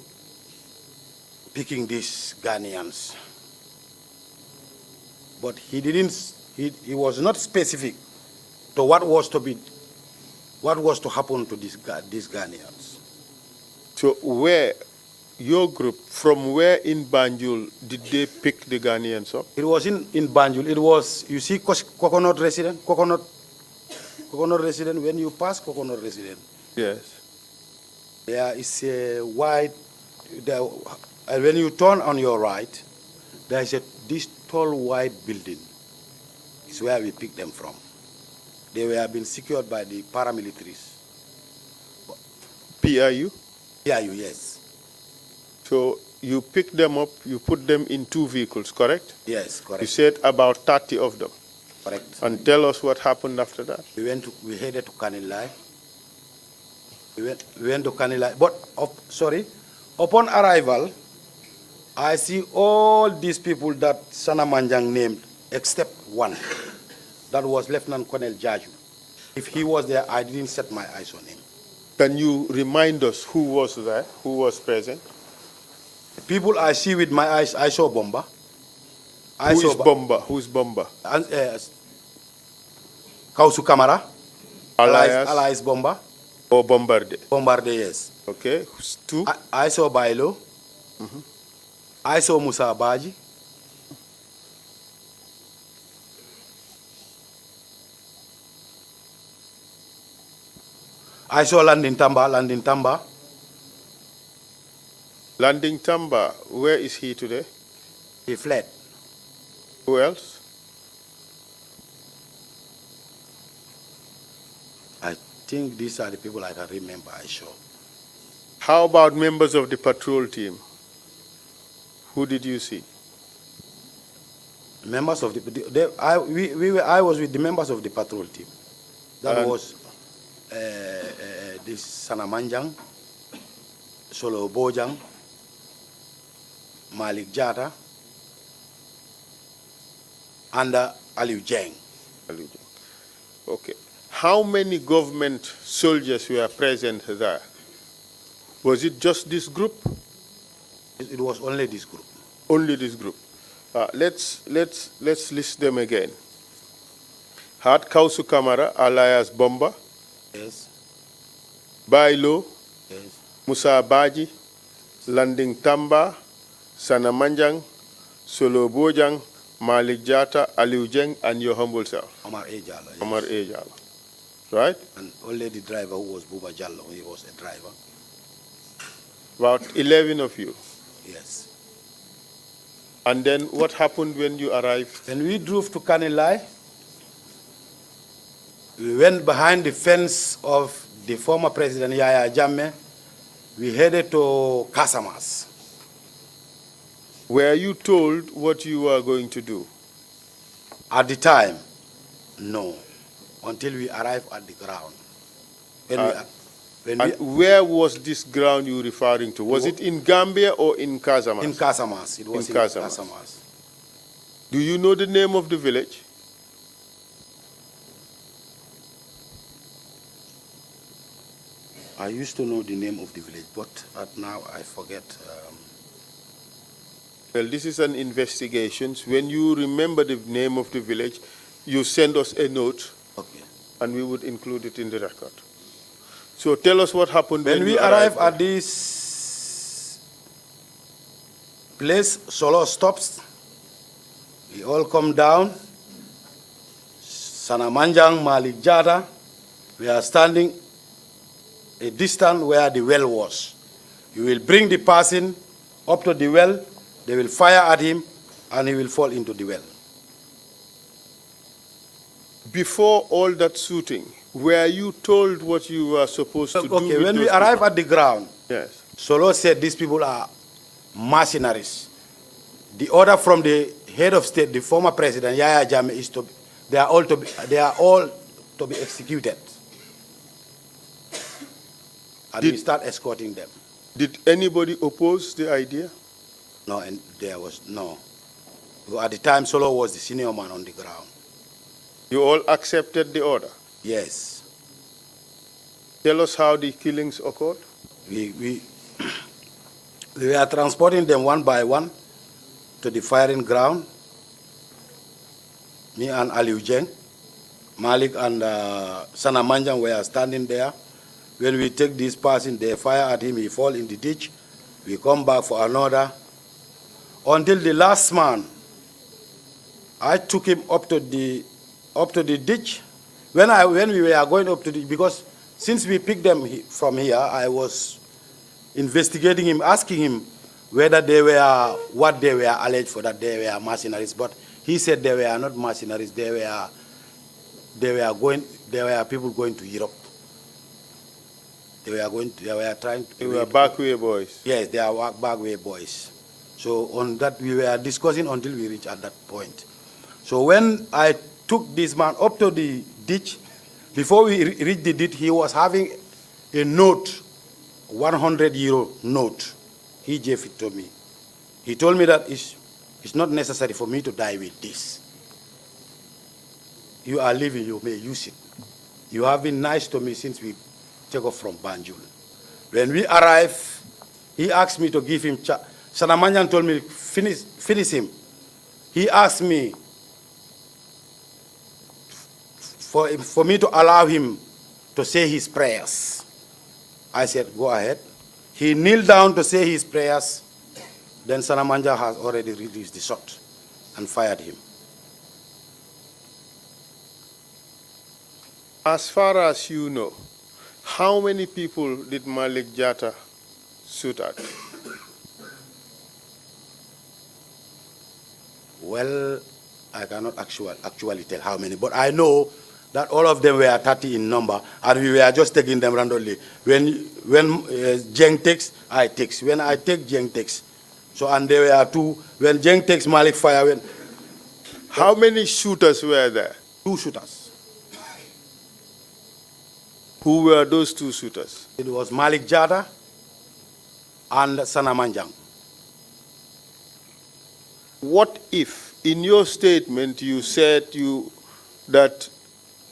Speaker 4: picking these Ghanaians. But he was not specific to what was to happen to these Ghanaians.
Speaker 2: So from where in Banjul did they pick the Ghanaians up?
Speaker 4: It was in Banjul. It was, you see, coconut resident, when you pass coconut resident.
Speaker 2: Yes.
Speaker 4: There is a wide, when you turn on your right, there is this tall white building. It's where we picked them from. They were being secured by the paramilitaries.
Speaker 2: PIU?
Speaker 4: PIU, yes.
Speaker 2: So you picked them up, you put them in 2 vehicles, correct?
Speaker 4: Yes, correct.
Speaker 2: You said about 30 of them.
Speaker 4: Correct.
Speaker 2: And tell us what happened after that.
Speaker 4: We headed to Kanilai. We went to Kanilai. But, upon arrival, I see all these people that Sana Manjang named, except one. That was Lieutenant Colonel Jaju. If he was there, I didn't set my eyes on him.
Speaker 2: Can you remind us who was there, who was present?
Speaker 4: People I see with my eyes, I saw Bomba.
Speaker 2: Who is Bomba? Who's Bomba?
Speaker 4: Kausu Kamara.
Speaker 2: Alias?
Speaker 4: Alias Bomba.
Speaker 2: Or Bombarde?
Speaker 4: Bombarde, yes.
Speaker 2: Okay. Who's two?
Speaker 4: I saw Bailo. I saw Musa Baji. I saw Landing Tamba.
Speaker 2: Landing Tamba, where is he today?
Speaker 4: He fled.
Speaker 2: Who else?
Speaker 4: I think these are the people I can remember, I saw.
Speaker 2: How about members of the patrol team? Who did you see?
Speaker 4: Members of I was with the members of the patrol team. That was this Sanamanjang, Solo Bojang, Malik Jata, and Aliu Jeng.
Speaker 2: Okay. How many government soldiers were present there? Was it just this group?
Speaker 4: It was only this group.
Speaker 2: Only this group. Let's list them again. Had Kausu Kamara, alias Bomba.
Speaker 4: Yes.
Speaker 2: Bailo.
Speaker 4: Yes.
Speaker 2: Musa Baji. Landing Tamba. Sanamanjang. Solo Bojang. Malik Jata, Aliu Jeng, and your humble self.
Speaker 4: Omar A. Jallow. Yes.
Speaker 2: Omar A. Jallow. Right?
Speaker 4: And only the driver who was Buba Jallow, he was a driver.
Speaker 2: About 11 of you.
Speaker 4: Yes.
Speaker 2: And then what happened when you arrived?
Speaker 4: When we drove to Kanilai, we went behind the fence of the former President Yahya Jammeh. We headed to Casamas.
Speaker 2: Were you told what you were going to do?
Speaker 4: At the time, no, until we arrived at the ground.
Speaker 2: Where was this ground you were referring to? Was it in Gambia or in Casamas?
Speaker 4: In Casamas. It was in Casamas.
Speaker 2: Do you know the name of the village?
Speaker 4: I used to know the name of the village, but now I forget.
Speaker 2: Well, this is an investigation. When you remember the name of the village, you send us a note,
Speaker 4: okay,
Speaker 2: and we would include it in the record. So tell us what happened
Speaker 4: when we arrived at this place. Solo stops. We all come down. Sanamanjang, Malik Jata. We are standing a distance where the well was. You will bring the person up to the well. They will fire at him, and he will fall into the well.
Speaker 2: Before all that shooting, were you told what you were supposed to do?
Speaker 4: Okay, when we arrived at the ground,
Speaker 2: yes,
Speaker 4: Solo said these people are mercenaries. The order from the head of state, the former president Yahya Jammeh, is they are all to be executed. And we start escorting them.
Speaker 2: Did anybody oppose the idea?
Speaker 4: No, and there was no. At the time, Solo was the senior man on the ground.
Speaker 2: You all accepted the order?
Speaker 4: Yes.
Speaker 2: Tell us how the killings occurred.
Speaker 4: We were transporting them one by one to the firing ground. Me and Aliu Jeng, Malik and Sanamanjang were standing there. When we take this person, they fire at him, he fall in the ditch. We come back for another. Until the last man, I took him up to the ditch. When we were going up to the, because since we picked them from here, I was investigating him, asking him whether they were what they were alleged for, that they were mercenaries. But he said they were not mercenaries. They were people going to Europe. They were trying to.
Speaker 2: They were backway boys.
Speaker 4: Yes, they are backway boys. So on that we were discussing until we reached at that point. So when I took this man up to the ditch, before we reached the ditch, he was having a note, 100-euro note. He gave it to me. He told me that it's not necessary for me to die with this. You are living, you may use it. You have been nice to me since we take off from Banjul. When we arrived, he asked me to give him, Sanamanjan told me, finish him. He asked me for me to allow him to say his prayers. I said, go ahead. He kneeled down to say his prayers. Then Sanamanja has already released the shot and fired him.
Speaker 2: As far as you know, how many people did Malik Jatta shoot at?
Speaker 4: Well, I cannot actually tell how many, but I know that all of them were 30 in number, and we were just taking them randomly. When Jeng takes, I takes. When I take, Jeng takes. So, and there were two. When Jeng takes, Malik fire.
Speaker 2: How many shooters were there?
Speaker 4: 2 shooters.
Speaker 2: Who were those 2 shooters?
Speaker 4: It was Malik Jatta and Sanamanjang.
Speaker 2: What if, in your statement, you said that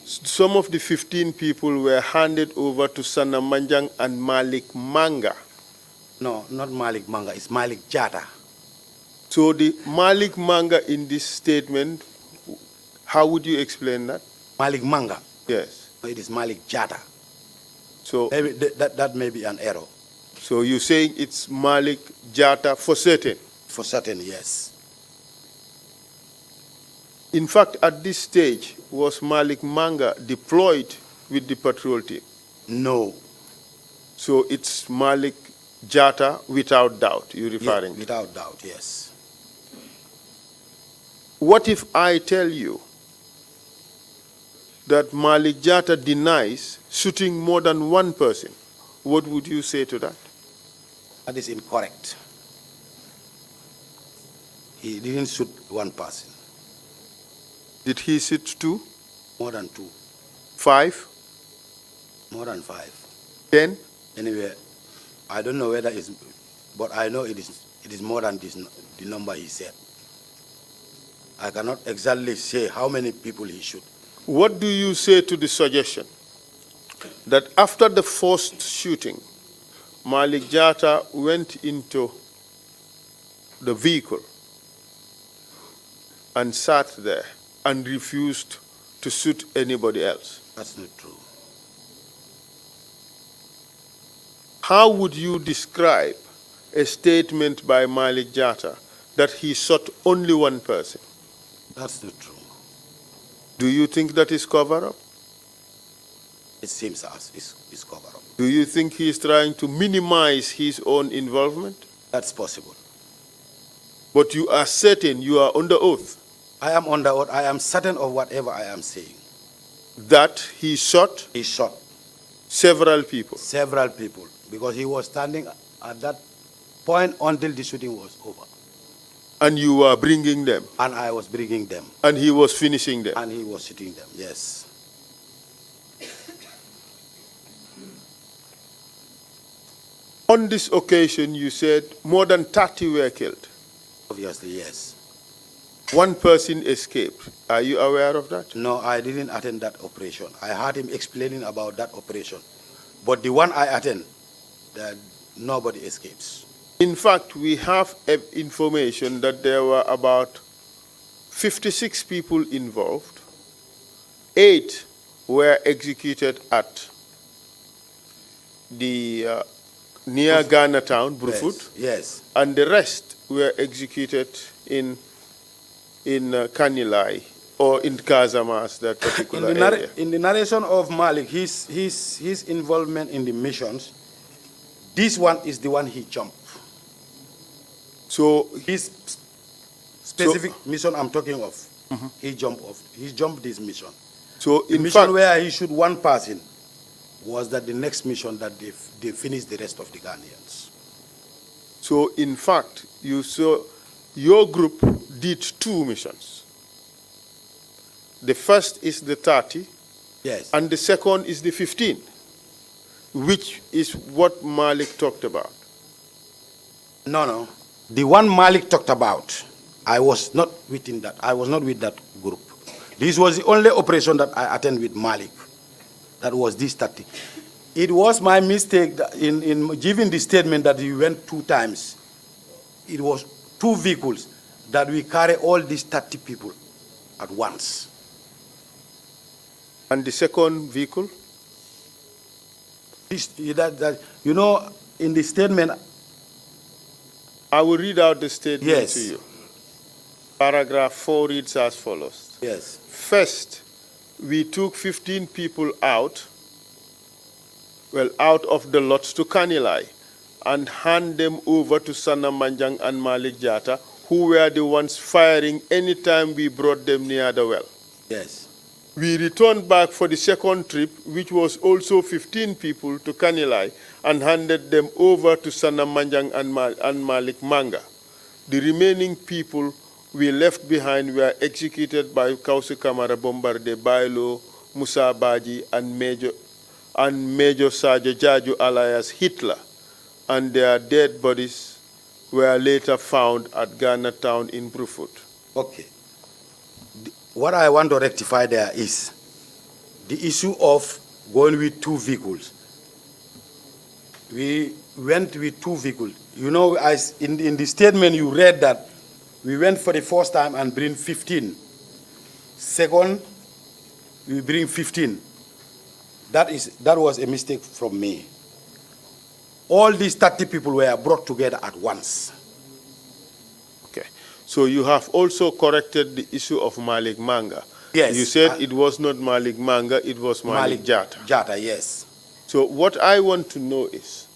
Speaker 2: some of the 15 people were handed over to Sanamanjang and Malik Manga?
Speaker 4: No, not Malik Manga, it's Malik Jatta.
Speaker 2: So the Malik Manga in this statement, how would you explain that?
Speaker 4: Malik Manga?
Speaker 2: Yes.
Speaker 4: It is Malik Jatta.
Speaker 2: So
Speaker 4: maybe that may be an error.
Speaker 2: So you're saying it's Malik Jatta for certain?
Speaker 4: For certain, yes.
Speaker 2: In fact, at this stage, was Malik Manga deployed with the patrol team?
Speaker 4: No.
Speaker 2: So it's Malik Jatta without doubt, you're referring to?
Speaker 4: Without doubt, yes.
Speaker 2: What if I tell you that Malik Jatta denies shooting more than 1 person? What would you say to that?
Speaker 4: That is incorrect. He didn't shoot 1 person.
Speaker 2: Did he shoot 2?
Speaker 4: More than 2.
Speaker 2: 5?
Speaker 4: More than 5.
Speaker 2: 10?
Speaker 4: Anyway, I don't know whether it's, but I know it is more than this, the number he said. I cannot exactly say how many people he shot.
Speaker 2: What do you say to the suggestion that after the first shooting, Malik Jatta went into the vehicle and sat there and refused to shoot anybody else?
Speaker 4: That's not true.
Speaker 2: How would you describe a statement by Malik Jatta that he shot only 1 person?
Speaker 4: That's not true.
Speaker 2: Do you think that is cover-up?
Speaker 4: It seems as it's cover-up.
Speaker 2: Do you think he is trying to minimize his own involvement?
Speaker 4: That's possible.
Speaker 2: But you are certain, you are under oath?
Speaker 4: I am under oath. I am certain of whatever I am saying.
Speaker 2: That he shot?
Speaker 4: He shot.
Speaker 2: Several people?
Speaker 4: Several people. Because he was standing at that point until the shooting was over.
Speaker 2: And you were bringing them?
Speaker 4: And I was bringing them.
Speaker 2: And he was finishing them?
Speaker 4: And he was shooting them, yes.
Speaker 2: On this occasion, you said more than 30 were killed?
Speaker 4: Obviously, yes.
Speaker 2: 1 person escaped. Are you aware of that?
Speaker 4: No, I didn't attend that operation. I heard him explaining about that operation. But the one I attend, that nobody escapes.
Speaker 2: In fact, we have information that there were about 56 people involved. 8 were executed at the near Ghana town, Brufut.
Speaker 4: Yes.
Speaker 2: And the rest were executed in Kanilai or in Casamas, that particular area.
Speaker 4: In the narration of Malik, his involvement in the missions, this one is the one he jumped.
Speaker 2: So
Speaker 4: his specific mission I'm talking of, he jumped off. He jumped this mission.
Speaker 2: So
Speaker 4: the
Speaker 2: in
Speaker 4: mission
Speaker 2: fact,
Speaker 4: where he shoot 1 person was that the next mission that they finished the rest of the Ghanaians.
Speaker 2: So in fact, you saw your group did 2 missions. The first is the 30,
Speaker 4: yes,
Speaker 2: and the second is the 15, which is what Malik talked about.
Speaker 4: No. The one Malik talked about, I was not within that. I was not with that group. This was the only operation that I attended with Malik. That was this 30. It was my mistake in giving the statement that we went 2 times. It was 2 vehicles that we carry all these 30 people at once.
Speaker 2: And the second vehicle?
Speaker 4: You know, in the statement.
Speaker 2: I will read out the statement
Speaker 4: Yes.
Speaker 2: to you. Paragraph 4 reads as follows.
Speaker 4: Yes.
Speaker 2: First, we took 15 people out of the lots to Kanilai and hand them over to Sana Manjang and Malik Jata, who were the ones firing anytime we brought them near the well.
Speaker 4: Yes.
Speaker 2: We returned back for the second trip, which was also 15 people, to Kanilai and handed them over to Sana Manjang and Malik Manga. The remaining people we left behind were executed by Kausi Kamara Bombarde, Bailo, Musa Baji, and Major Sajo Jaju alias Hitler, and their dead bodies were later found at Ghana town in Brufut.
Speaker 4: Okay. What I want to rectify there is the issue of going with 2 vehicles. We went with 2 vehicles. You know, in the statement you read that we went for the first time and bring 15. Second, we bring 15. That was a mistake from me. All these 30 people were brought together at once.
Speaker 2: Okay. So you have also corrected the issue of Malik Manga.
Speaker 4: Yes.
Speaker 2: You said it was not Malik Manga, it was Malik Jata.
Speaker 4: Jata, yes.
Speaker 2: So what I want to know is,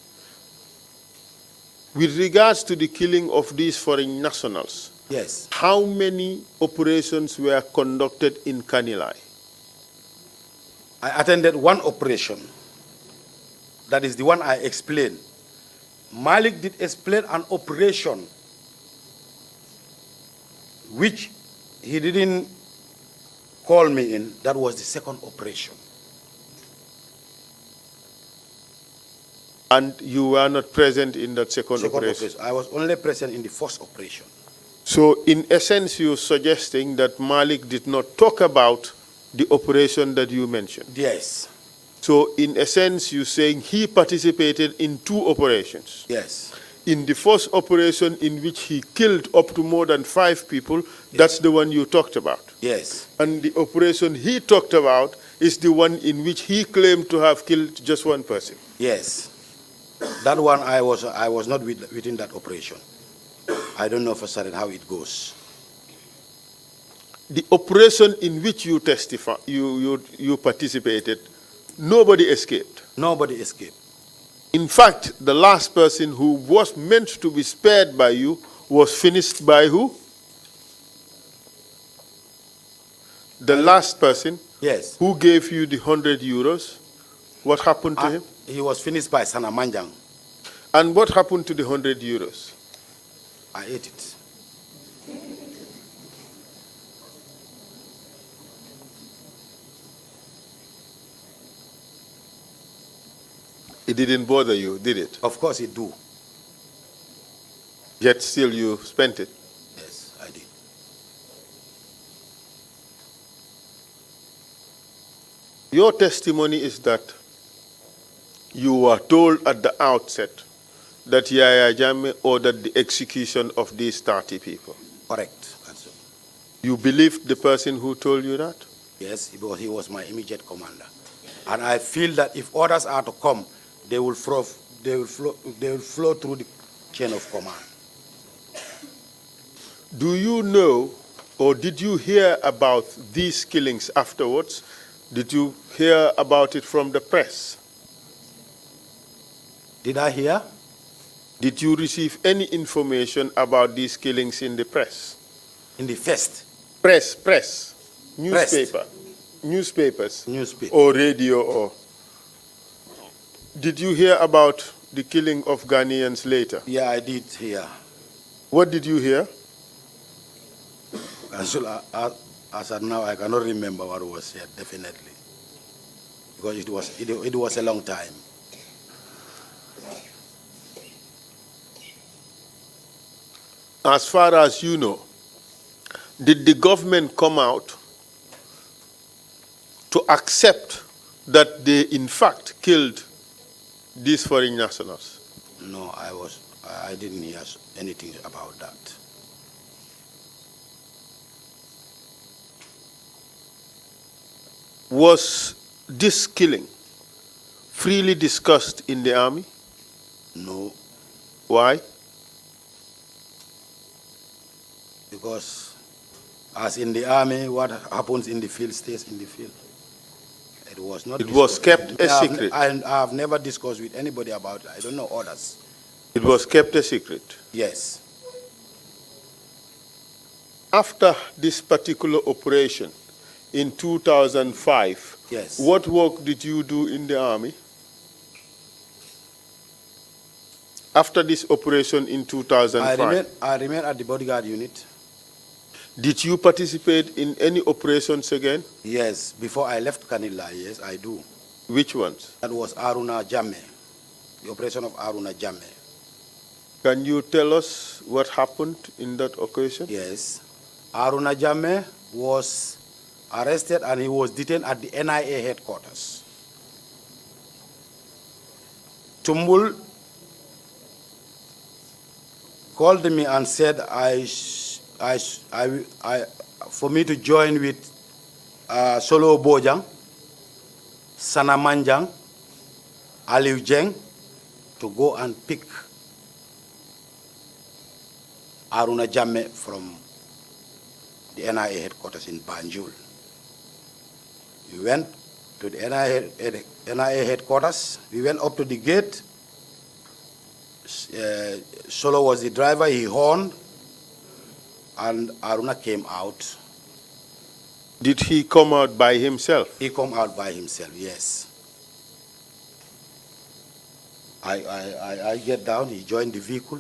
Speaker 2: with regards to the killing of these foreign nationals,
Speaker 4: yes,
Speaker 2: how many operations were conducted in Kanilai?
Speaker 4: I attended 1 operation. That is the one I explained. Malik did explain an operation which he didn't call me in. That was the second operation.
Speaker 2: And you were not present in that second operation?
Speaker 4: I was only present in the first operation.
Speaker 2: So in essence, you're suggesting that Malik did not talk about the operation that you mentioned?
Speaker 4: Yes.
Speaker 2: So in essence, you're saying he participated in 2 operations?
Speaker 4: Yes.
Speaker 2: In the first operation in which he killed up to more than 5 people, yes, that's the one you talked about?
Speaker 4: Yes.
Speaker 2: And the operation he talked about is the one in which he claimed to have killed just 1 person?
Speaker 4: Yes. That one I was not within that operation. I don't know for certain how it goes.
Speaker 2: The operation in which you you participated, nobody escaped?
Speaker 4: Nobody escaped.
Speaker 2: In fact, the last person who was meant to be spared by you was finished by who? The last person?
Speaker 4: Yes.
Speaker 2: Who gave you the 100 euros? What happened to him?
Speaker 4: He was finished by Sana Manjang.
Speaker 2: And what happened to the 100 euros?
Speaker 4: I ate it.
Speaker 2: It didn't bother you, did it?
Speaker 4: Of course it do.
Speaker 2: Yet still you spent it?
Speaker 4: Yes, I did.
Speaker 2: Your testimony is that you were told at the outset that Yaya Jammeh ordered the execution of these 30 people.
Speaker 4: Correct. That's all.
Speaker 2: You believed the person who told you that?
Speaker 4: Yes, because he was my immediate commander. And I feel that if orders are to come, they will flow through the chain of command.
Speaker 2: Do you know, or did you hear about these killings afterwards? Did you hear about it from the press?
Speaker 4: Did I hear?
Speaker 2: Did you receive any information about these killings in the press?
Speaker 4: In the first?
Speaker 2: Press. Newspaper. Newspapers. Or radio or... Did you hear about the killing of Ghanaians later?
Speaker 4: Yeah, I did hear.
Speaker 2: What did you hear?
Speaker 4: As of now, I cannot remember what was said, definitely. Because it was a long time.
Speaker 2: As far as you know, did the government come out to accept that they in fact killed these foreign nationals?
Speaker 4: No, I didn't hear anything about that.
Speaker 2: Was this killing freely discussed in the army?
Speaker 4: No,
Speaker 2: Why?
Speaker 4: because as in the army, what happens in the field stays in the field. It was not.
Speaker 2: It was kept a
Speaker 4: I have-
Speaker 2: secret.
Speaker 4: I have never discussed with anybody about it. I don't know others.
Speaker 2: It was kept a secret.
Speaker 4: Yes.
Speaker 2: After this particular operation in 2005,
Speaker 4: Yes.
Speaker 2: what work did you do in the army? After this operation in 2005,
Speaker 4: I remain at the bodyguard unit.
Speaker 2: did you participate in any operations again?
Speaker 4: Yes, before I left Kanila, yes, I do.
Speaker 2: Which ones?
Speaker 4: That was Aruna Jamme, the operation of Aruna Jamme.
Speaker 2: Can you tell us what happened in that occasion?
Speaker 4: Yes. Aruna Jamme was arrested and he was detained at the NIA headquarters. Tumbul called me and said for me to join with Solo Bojang, Sana Manjang, Aliu Jeng to go and pick Aruna Jamme from the NIA headquarters in Banjul. We went to the NIA headquarters. We went up to the gate. Solo was the driver. He horned, and Aruna came out.
Speaker 2: Did he come out by himself?
Speaker 4: He came out by himself, yes. I get down, he joined the vehicle,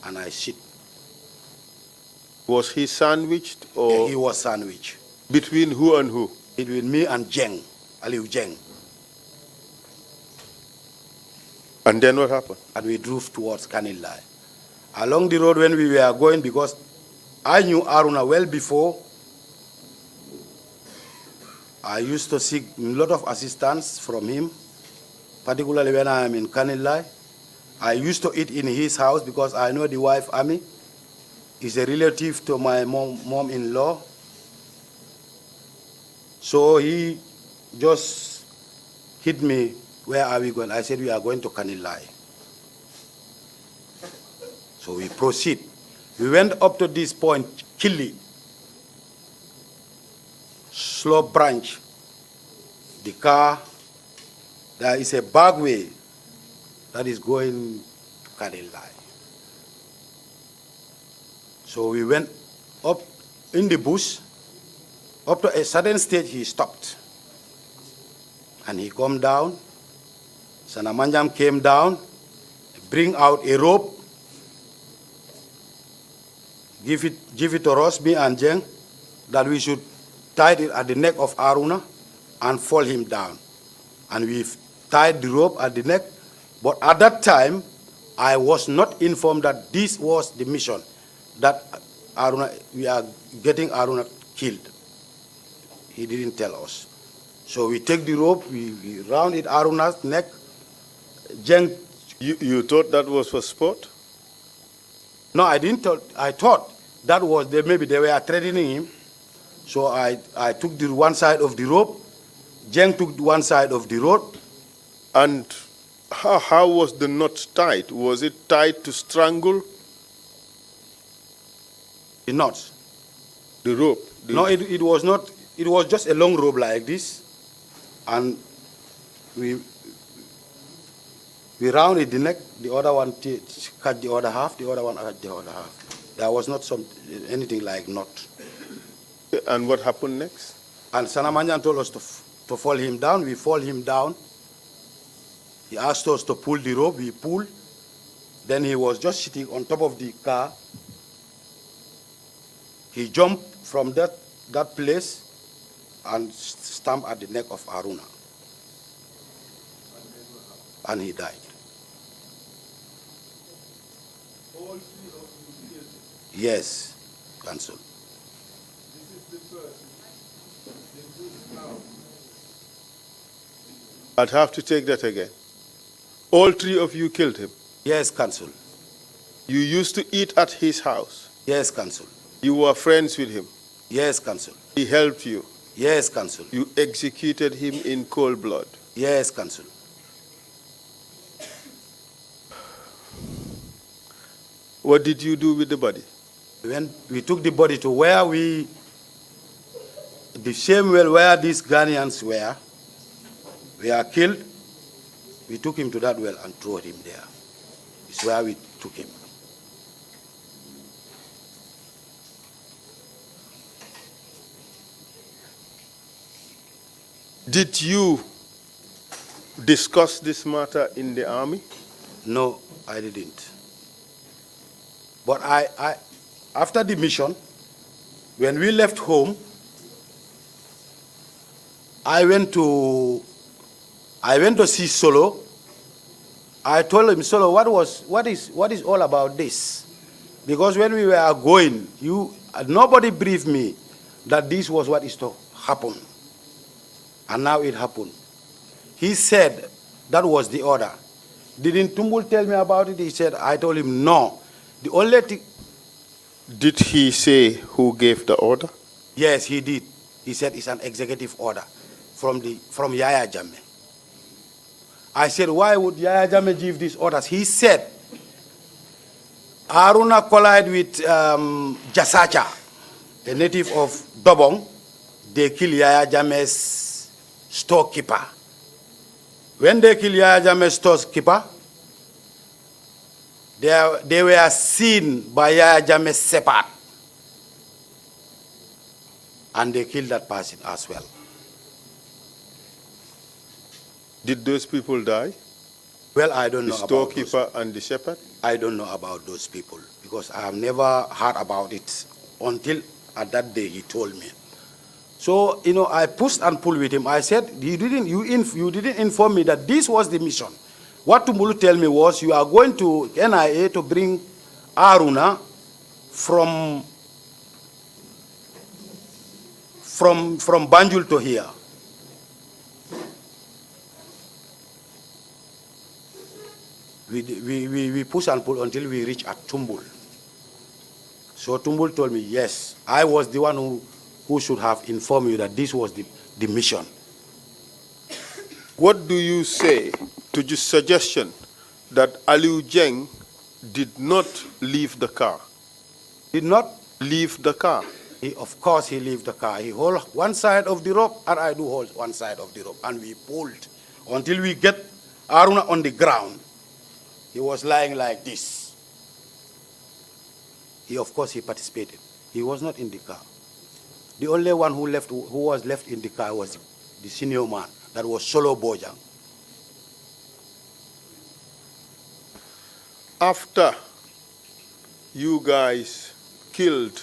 Speaker 4: and I sit.
Speaker 2: Was he sandwiched or
Speaker 4: He was sandwiched.
Speaker 2: between who and who?
Speaker 4: Between me and Jeng, Aliu Jeng.
Speaker 2: And then what happened?
Speaker 4: And we drove towards Kanilai. Along the road when we were going, because I knew Aruna well before, I used to seek a lot of assistance from him, particularly when I am in Kanilai. I used to eat in his house because I know the wife, Ami, is a relative to my mom-in-law. So he just hit me, where are we going? I said, we are going to Kanilai. So we proceed. We went up to this point, Kili, slope branch. The car, there is a back way that is going to Kanilai. So we went up in the bush. Up to a certain stage, he stopped. And he come down. Sanamanjam came down, bring out a rope, give it to us, me and Jeng, that we should tie it at the neck of Aruna and fall him down. And we tied the rope at the neck. But at that time, I was not informed that this was the mission, that we are getting Aruna killed. He didn't tell us. So we take the rope, we round it Aruna's neck. Jeng.
Speaker 2: You thought that was for sport?
Speaker 4: No, I didn't. I thought that was maybe they were threatening him. So I took the one side of the rope. Jeng took one side of the rope.
Speaker 2: And how was the knot tied? Was it tied to strangle
Speaker 4: The knots.
Speaker 2: the rope?
Speaker 4: No, it was not. It was just a long rope like this, and we rounded the neck. The other one cut the other half. The other one cut the other half. There was not anything like knot.
Speaker 2: And what happened next?
Speaker 4: And Sanamanjan told us to fall him down. We fall him down. He asked us to pull the rope. We pulled. Then he was just sitting on top of the car. He jumped from that place and stamped at the neck of Aruna. And he died. Yes, Council.
Speaker 2: I'd have to take that again. All three of you killed him.
Speaker 4: Yes, Council.
Speaker 2: You used to eat at his house.
Speaker 4: Yes, Council.
Speaker 2: You were friends with him.
Speaker 4: Yes, Council.
Speaker 2: He helped you.
Speaker 4: Yes, Council.
Speaker 2: You executed him in cold blood.
Speaker 4: Yes, Council.
Speaker 2: What did you do with the body?
Speaker 4: When we took the body to where the same well where these Ghanaians were killed, we took him to that well and threw him there. It's where we took him.
Speaker 2: Did you discuss this matter in the army?
Speaker 4: No, I didn't. But I after the mission, when we left home, I went to see Solo. I told him, Solo, what is all about this? Because when we were going, nobody briefed me that this was what is to happen. And now it happened. He said that was the order. Didn't Tumbul tell me about it? He said, I told him no. The only thing.
Speaker 2: Did he say who gave the order?
Speaker 4: Yes, he did. He said it's an executive order from Yaya Jammeh. I said, why would Yaya Jammeh give these orders? He said, Aruna collided with Jasacha, a native of Dobong. They killed Yaya Jammeh's storekeeper. When they killed Yaya Jammeh's storekeeper, they were seen by Yaya Jammeh's shepherd. And they killed that person as well.
Speaker 2: Did those people die?
Speaker 4: Well, I don't know about those.
Speaker 2: The storekeeper and the shepherd?
Speaker 4: I don't know about those people because I have never heard about it until at that day he told me. So, I pushed and pulled with him. I said, you didn't inform me that this was the mission. What Tumbulu tell me was, you are going to NIA to bring Aruna from Banjul to here. We push and pull until we reach at Tumbul. So Tumbul told me, yes, I was the one who should have informed you that this was the mission.
Speaker 2: What do you say to the suggestion that Aliu Jeng did not leave the car?
Speaker 4: Did not?
Speaker 2: Leave the car?
Speaker 4: Of course he left the car. He hold one side of the rope and I do hold one side of the rope. And we pulled until we get Aruna on the ground. He was lying like this. Of course he participated. He was not in the car. The only one who was left in the car was the senior man. That was Solo Bojang.
Speaker 2: After you guys killed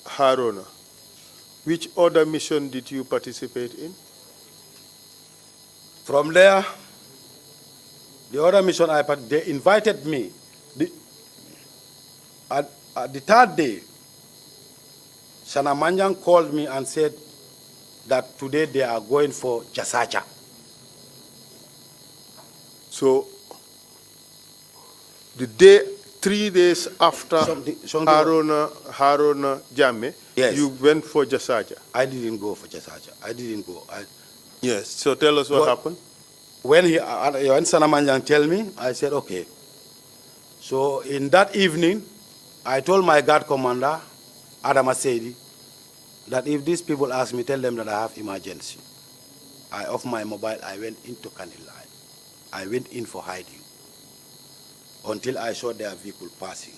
Speaker 2: Haruna, which other mission did you participate in?
Speaker 4: From there, the other mission they invited me. At the third day, Sanamanjang called me and said that today they are going for Jasacha.
Speaker 2: So, 3 days after Haruna Jammeh,
Speaker 4: yes,
Speaker 2: you went for Jasacha?
Speaker 4: I didn't go for Jasacha. I didn't go.
Speaker 2: Yes, so tell us what happened.
Speaker 4: When Sanamanjang tell me, I said, okay. So in that evening, I told my guard commander, Adama Seidi, that if these people ask me, tell them that I have emergency. I off my mobile, I went into Kanilai. I went in for hiding until I saw their vehicle passing,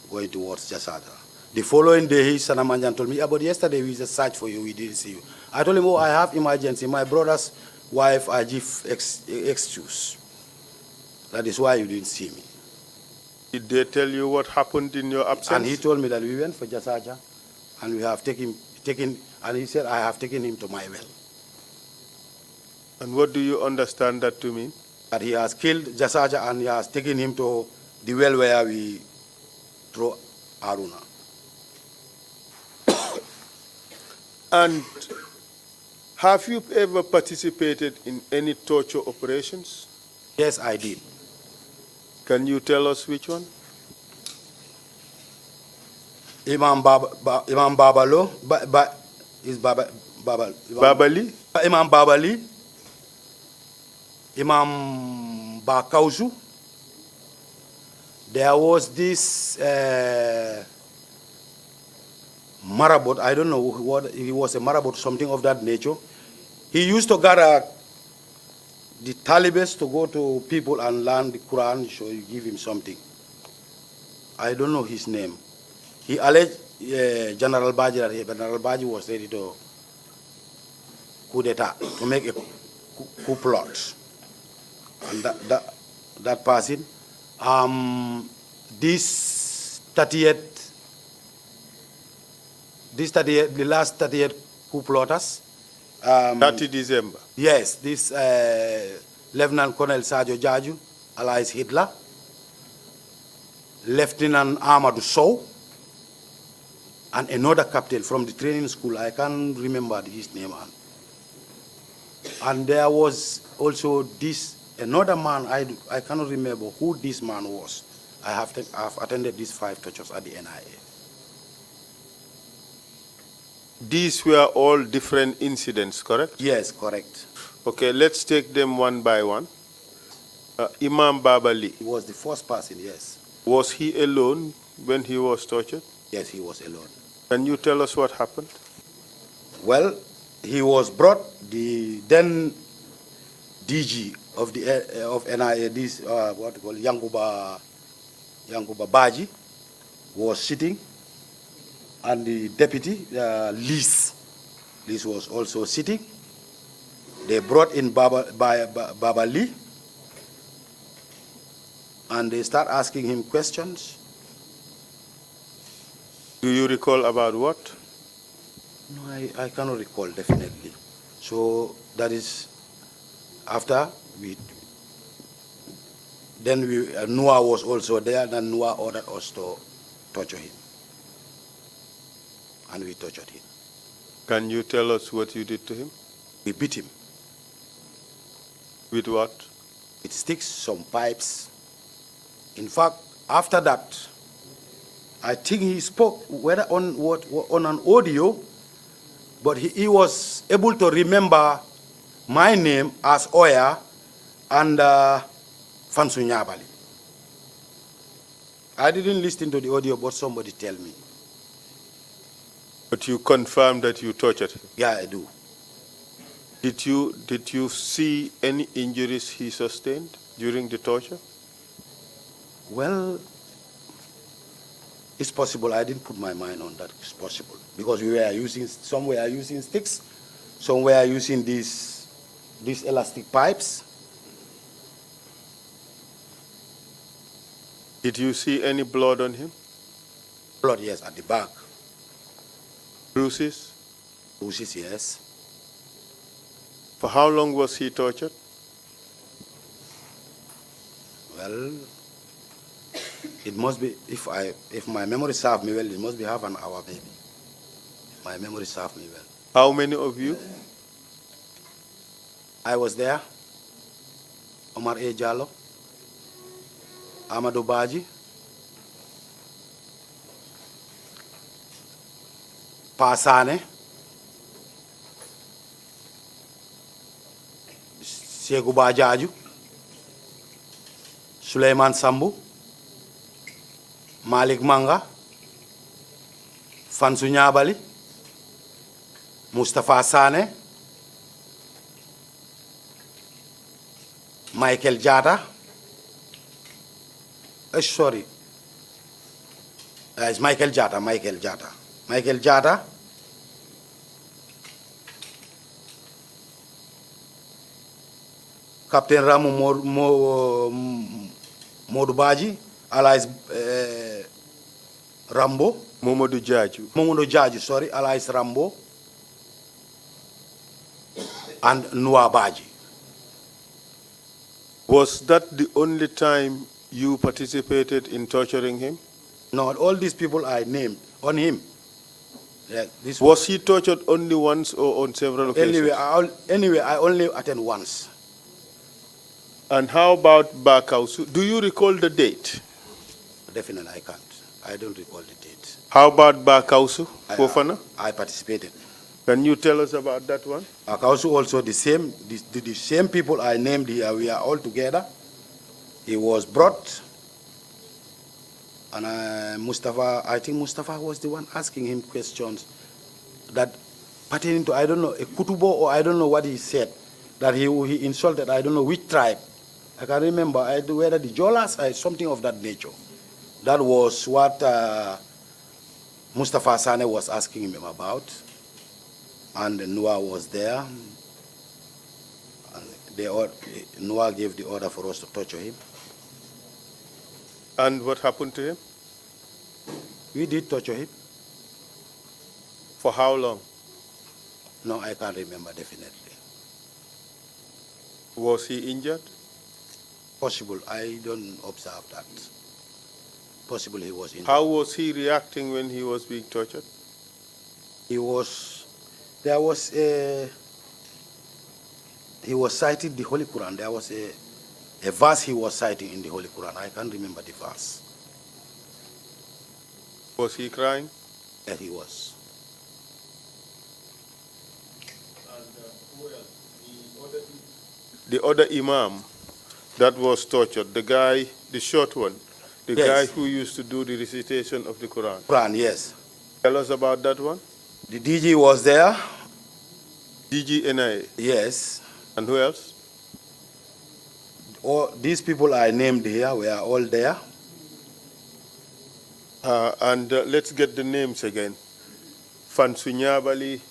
Speaker 4: going towards Jasada. The following day, Sanamanjan told me, yeah, but yesterday we just searched for you, we didn't see you. I told him, oh, I have emergency. My brother's wife, I give excuse. That is why you didn't see me.
Speaker 2: Did they tell you what happened in your absence?
Speaker 4: And he told me that we went for Jasaja, and we have taken, and he said, I have taken him to my well.
Speaker 2: And what do you understand that to mean?
Speaker 4: That he has killed Jasaja and he has taken him to the well where we throw Aruna.
Speaker 2: And Have you ever participated in any torture operations?
Speaker 4: Yes, I did.
Speaker 2: Can you tell us which one?
Speaker 4: Imam Babalo, is
Speaker 2: Babali?
Speaker 4: Imam Babali, Imam Bakausu. There was this marabot, I don't know what, he was a marabot, something of that nature. He used to gather the Talibans to go to people and learn the Quran, so you give him something. I don't know his name. He alleged General Baji that General Baji was ready to coup d'etat, to make a coup plot. And that person, the last 38 coup plotters.
Speaker 2: 30 December.
Speaker 4: Yes, this Lieutenant Colonel Sergio Jaju, alias Hitler, Lieutenant Amadou Sow, and another captain from the training school. I can't remember his name. And there was also another man, I cannot remember who this man was. I've attended these 5 tortures at the NIA.
Speaker 2: These were all different incidents, correct?
Speaker 4: Yes, correct.
Speaker 2: Okay, let's take them one by one. Imam Babali.
Speaker 4: He was the first person, yes.
Speaker 2: Was he alone when he was tortured?
Speaker 4: Yes, he was alone.
Speaker 2: Can you tell us what happened?
Speaker 4: Well, he was brought, the then DG of NIA, this what you call Yankuba Baji, was sitting, and the deputy Liz was also sitting. They brought in Baba Lee, and they start asking him questions.
Speaker 2: Do you recall about what?
Speaker 4: No, I cannot recall definitely. So that is after Noah was also there, then Noah ordered us to torture him. And we tortured him.
Speaker 2: Can you tell us what you did to him?
Speaker 4: We beat him.
Speaker 2: With what?
Speaker 4: With sticks, some pipes. In fact, after that, I think he spoke whether on an audio, but he was able to remember my name as Oya and Fansu Nyabali. I didn't listen to the audio, but somebody tell me.
Speaker 2: But you confirmed that you tortured him?
Speaker 4: Yeah, I do.
Speaker 2: Did you see any injuries he sustained during the torture?
Speaker 4: Well, it's possible. I didn't put my mind on that. It's possible. Because some were using sticks, some were using these elastic pipes.
Speaker 2: Did you see any blood on him?
Speaker 4: Blood, yes, at the back.
Speaker 2: Bruises?
Speaker 4: Bruises, yes.
Speaker 2: For how long was he tortured?
Speaker 4: Well, it must be, if my memory serves me well, it must be half an hour, maybe. If my memory serves me well.
Speaker 2: How many of you?
Speaker 4: I was there. Omar Jallow, Amadou Baji, Pasane, Segu Bajaju, Suleiman Sambu, Malik Manga, Fansu Nyabali, Mustafa Sane, Michael Jata, sorry, it's Michael Jata, Michael Jata, Captain Ramu Modubaji, alias Rambo.
Speaker 2: Momodu
Speaker 4: Jaju, sorry, alias Rambo. And Nuabaji.
Speaker 2: Was that the only time you participated in torturing him?
Speaker 4: No, all these people I named on him. Yeah, this
Speaker 2: Was he tortured only once or on several occasions?
Speaker 4: Anyway, I only attend once.
Speaker 2: And how about Bakausu? Do you recall the date?
Speaker 4: Definitely, I can't. I don't recall the date.
Speaker 2: How about Bakausu, Fofana?
Speaker 4: I participated.
Speaker 2: Can you tell us about that one?
Speaker 4: Bakausu also the same people I named here. We are all together. He was brought, and Mustafa. I think Mustafa was the one asking him questions that pertaining to, I don't know, a kutubo, or I don't know what he said, that he insulted, I don't know which tribe. I can't remember whether the Jolas or something of that nature. That was what Mustafa Sane was asking him about. And Noah was there. And Noah gave the order for us to torture him.
Speaker 2: And what happened to him?
Speaker 4: We did torture him.
Speaker 2: For how long?
Speaker 4: No, I can't remember definitely.
Speaker 2: Was he injured?
Speaker 4: Possible. I don't observe that. Possible he was injured.
Speaker 2: How was he reacting when he was being tortured?
Speaker 4: He was citing the Holy Quran. There was a verse he was citing in the Holy Quran. I can't remember the verse.
Speaker 2: Was he crying?
Speaker 4: Yeah, he was.
Speaker 2: And who else? The other imam that was tortured, the guy, the short one, the
Speaker 4: Yes.
Speaker 2: guy who used to do the recitation of the Quran.
Speaker 4: Quran, yes.
Speaker 2: Tell us about that one.
Speaker 4: The DG was there.
Speaker 2: DGNIA.
Speaker 4: Yes.
Speaker 2: And who else?
Speaker 4: All these people I named here were all there.
Speaker 2: And let's get the names again. Fansunyabali,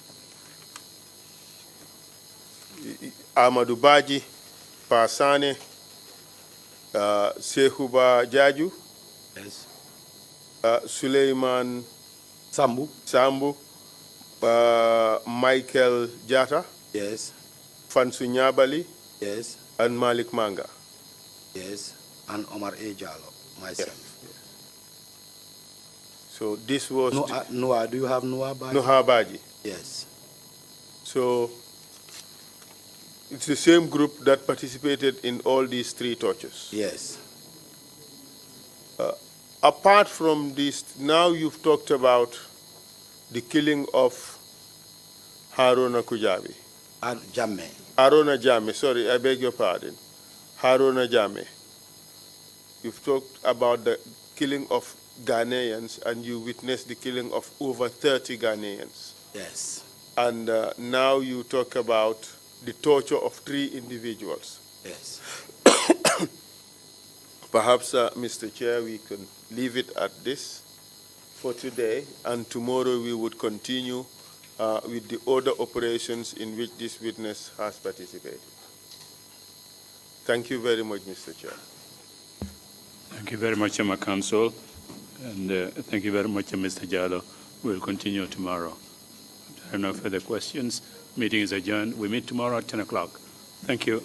Speaker 2: Amadou Baji, Pasane, Sehuba Jaju,
Speaker 4: Yes.
Speaker 2: Suleiman
Speaker 4: Sambu.
Speaker 2: Michael Jata,
Speaker 4: Yes.
Speaker 2: Fansunyabali,
Speaker 4: Yes.
Speaker 2: and Malik Manga.
Speaker 4: Yes. And Omar Jallow, myself.
Speaker 2: Yes. So this was
Speaker 4: Noah, do you have Noah Baji?
Speaker 2: Noah Baji.
Speaker 4: Yes.
Speaker 2: So it's the same group that participated in all these three tortures.
Speaker 4: Yes.
Speaker 2: Apart from this, now you've talked about the killing of Haruna Kujabi. Haruna Jame, sorry, I beg your pardon. Haruna Jame. You've talked about the killing of Ghanaians, and you witnessed the killing of over 30 Ghanaians.
Speaker 4: Yes.
Speaker 2: And now you talk about the torture of 3 individuals.
Speaker 4: Yes.
Speaker 2: Perhaps, Mr. Chair, we can leave it at this for today, and tomorrow we would continue with the other operations in which this witness has participated. Thank you very much, Mr. Chair.
Speaker 1: Thank you very much, my counsel, and thank you very much, Mr. Jallow. We'll continue tomorrow. If there are no further questions, meeting is adjourned. We meet tomorrow at 10 o'clock. Thank you.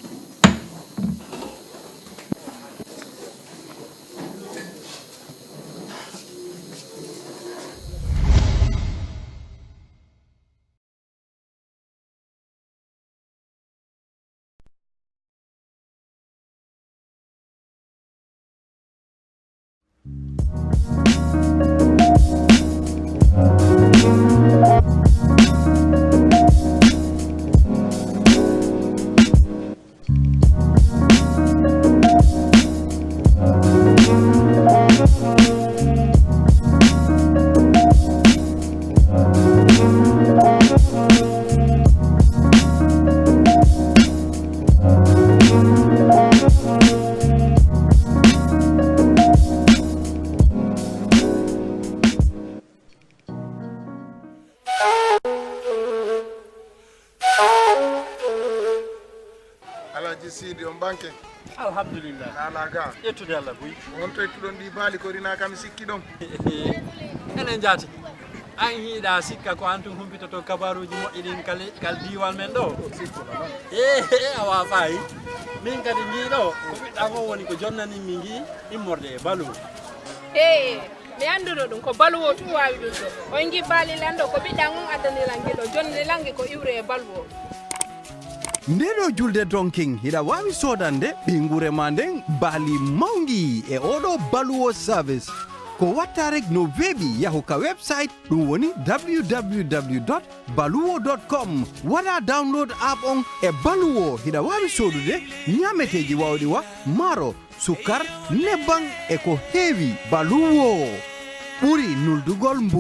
Speaker 5: Alhamdulillah.
Speaker 6: Alaga.
Speaker 5: Yetude Allah buy.
Speaker 6: On to tudon di bali ko rina kam sikki dom.
Speaker 5: Enen jati. An hiida sikka ko antum humpitoto kabaruji moƴƴiɗin kal diwal men ɗo. Awa fayi. Min kadi ngiɗo ko ɓiɗɗa ko woni ko jonnani min gi immorde e balu.
Speaker 7: mi anduno ɗum ko baluwo tu wawi ɗum ɗo on gibbali lando ko ɓiɗɗa on addanilangue ɗo jonni langue ko iwre e baluwo
Speaker 8: ndeno julde donking hida wawi sodande ɓingure ma nden baali mawngi e oɗo baluwo service ko watta rek no weeɓi yahu ka website ɗum woni www.baluwo.com waɗa download app on e baluwo hida wawi sodude ñameteji wawɗi wa maaro sukar nebban e ko heewi baluwo ɓuri nuldugol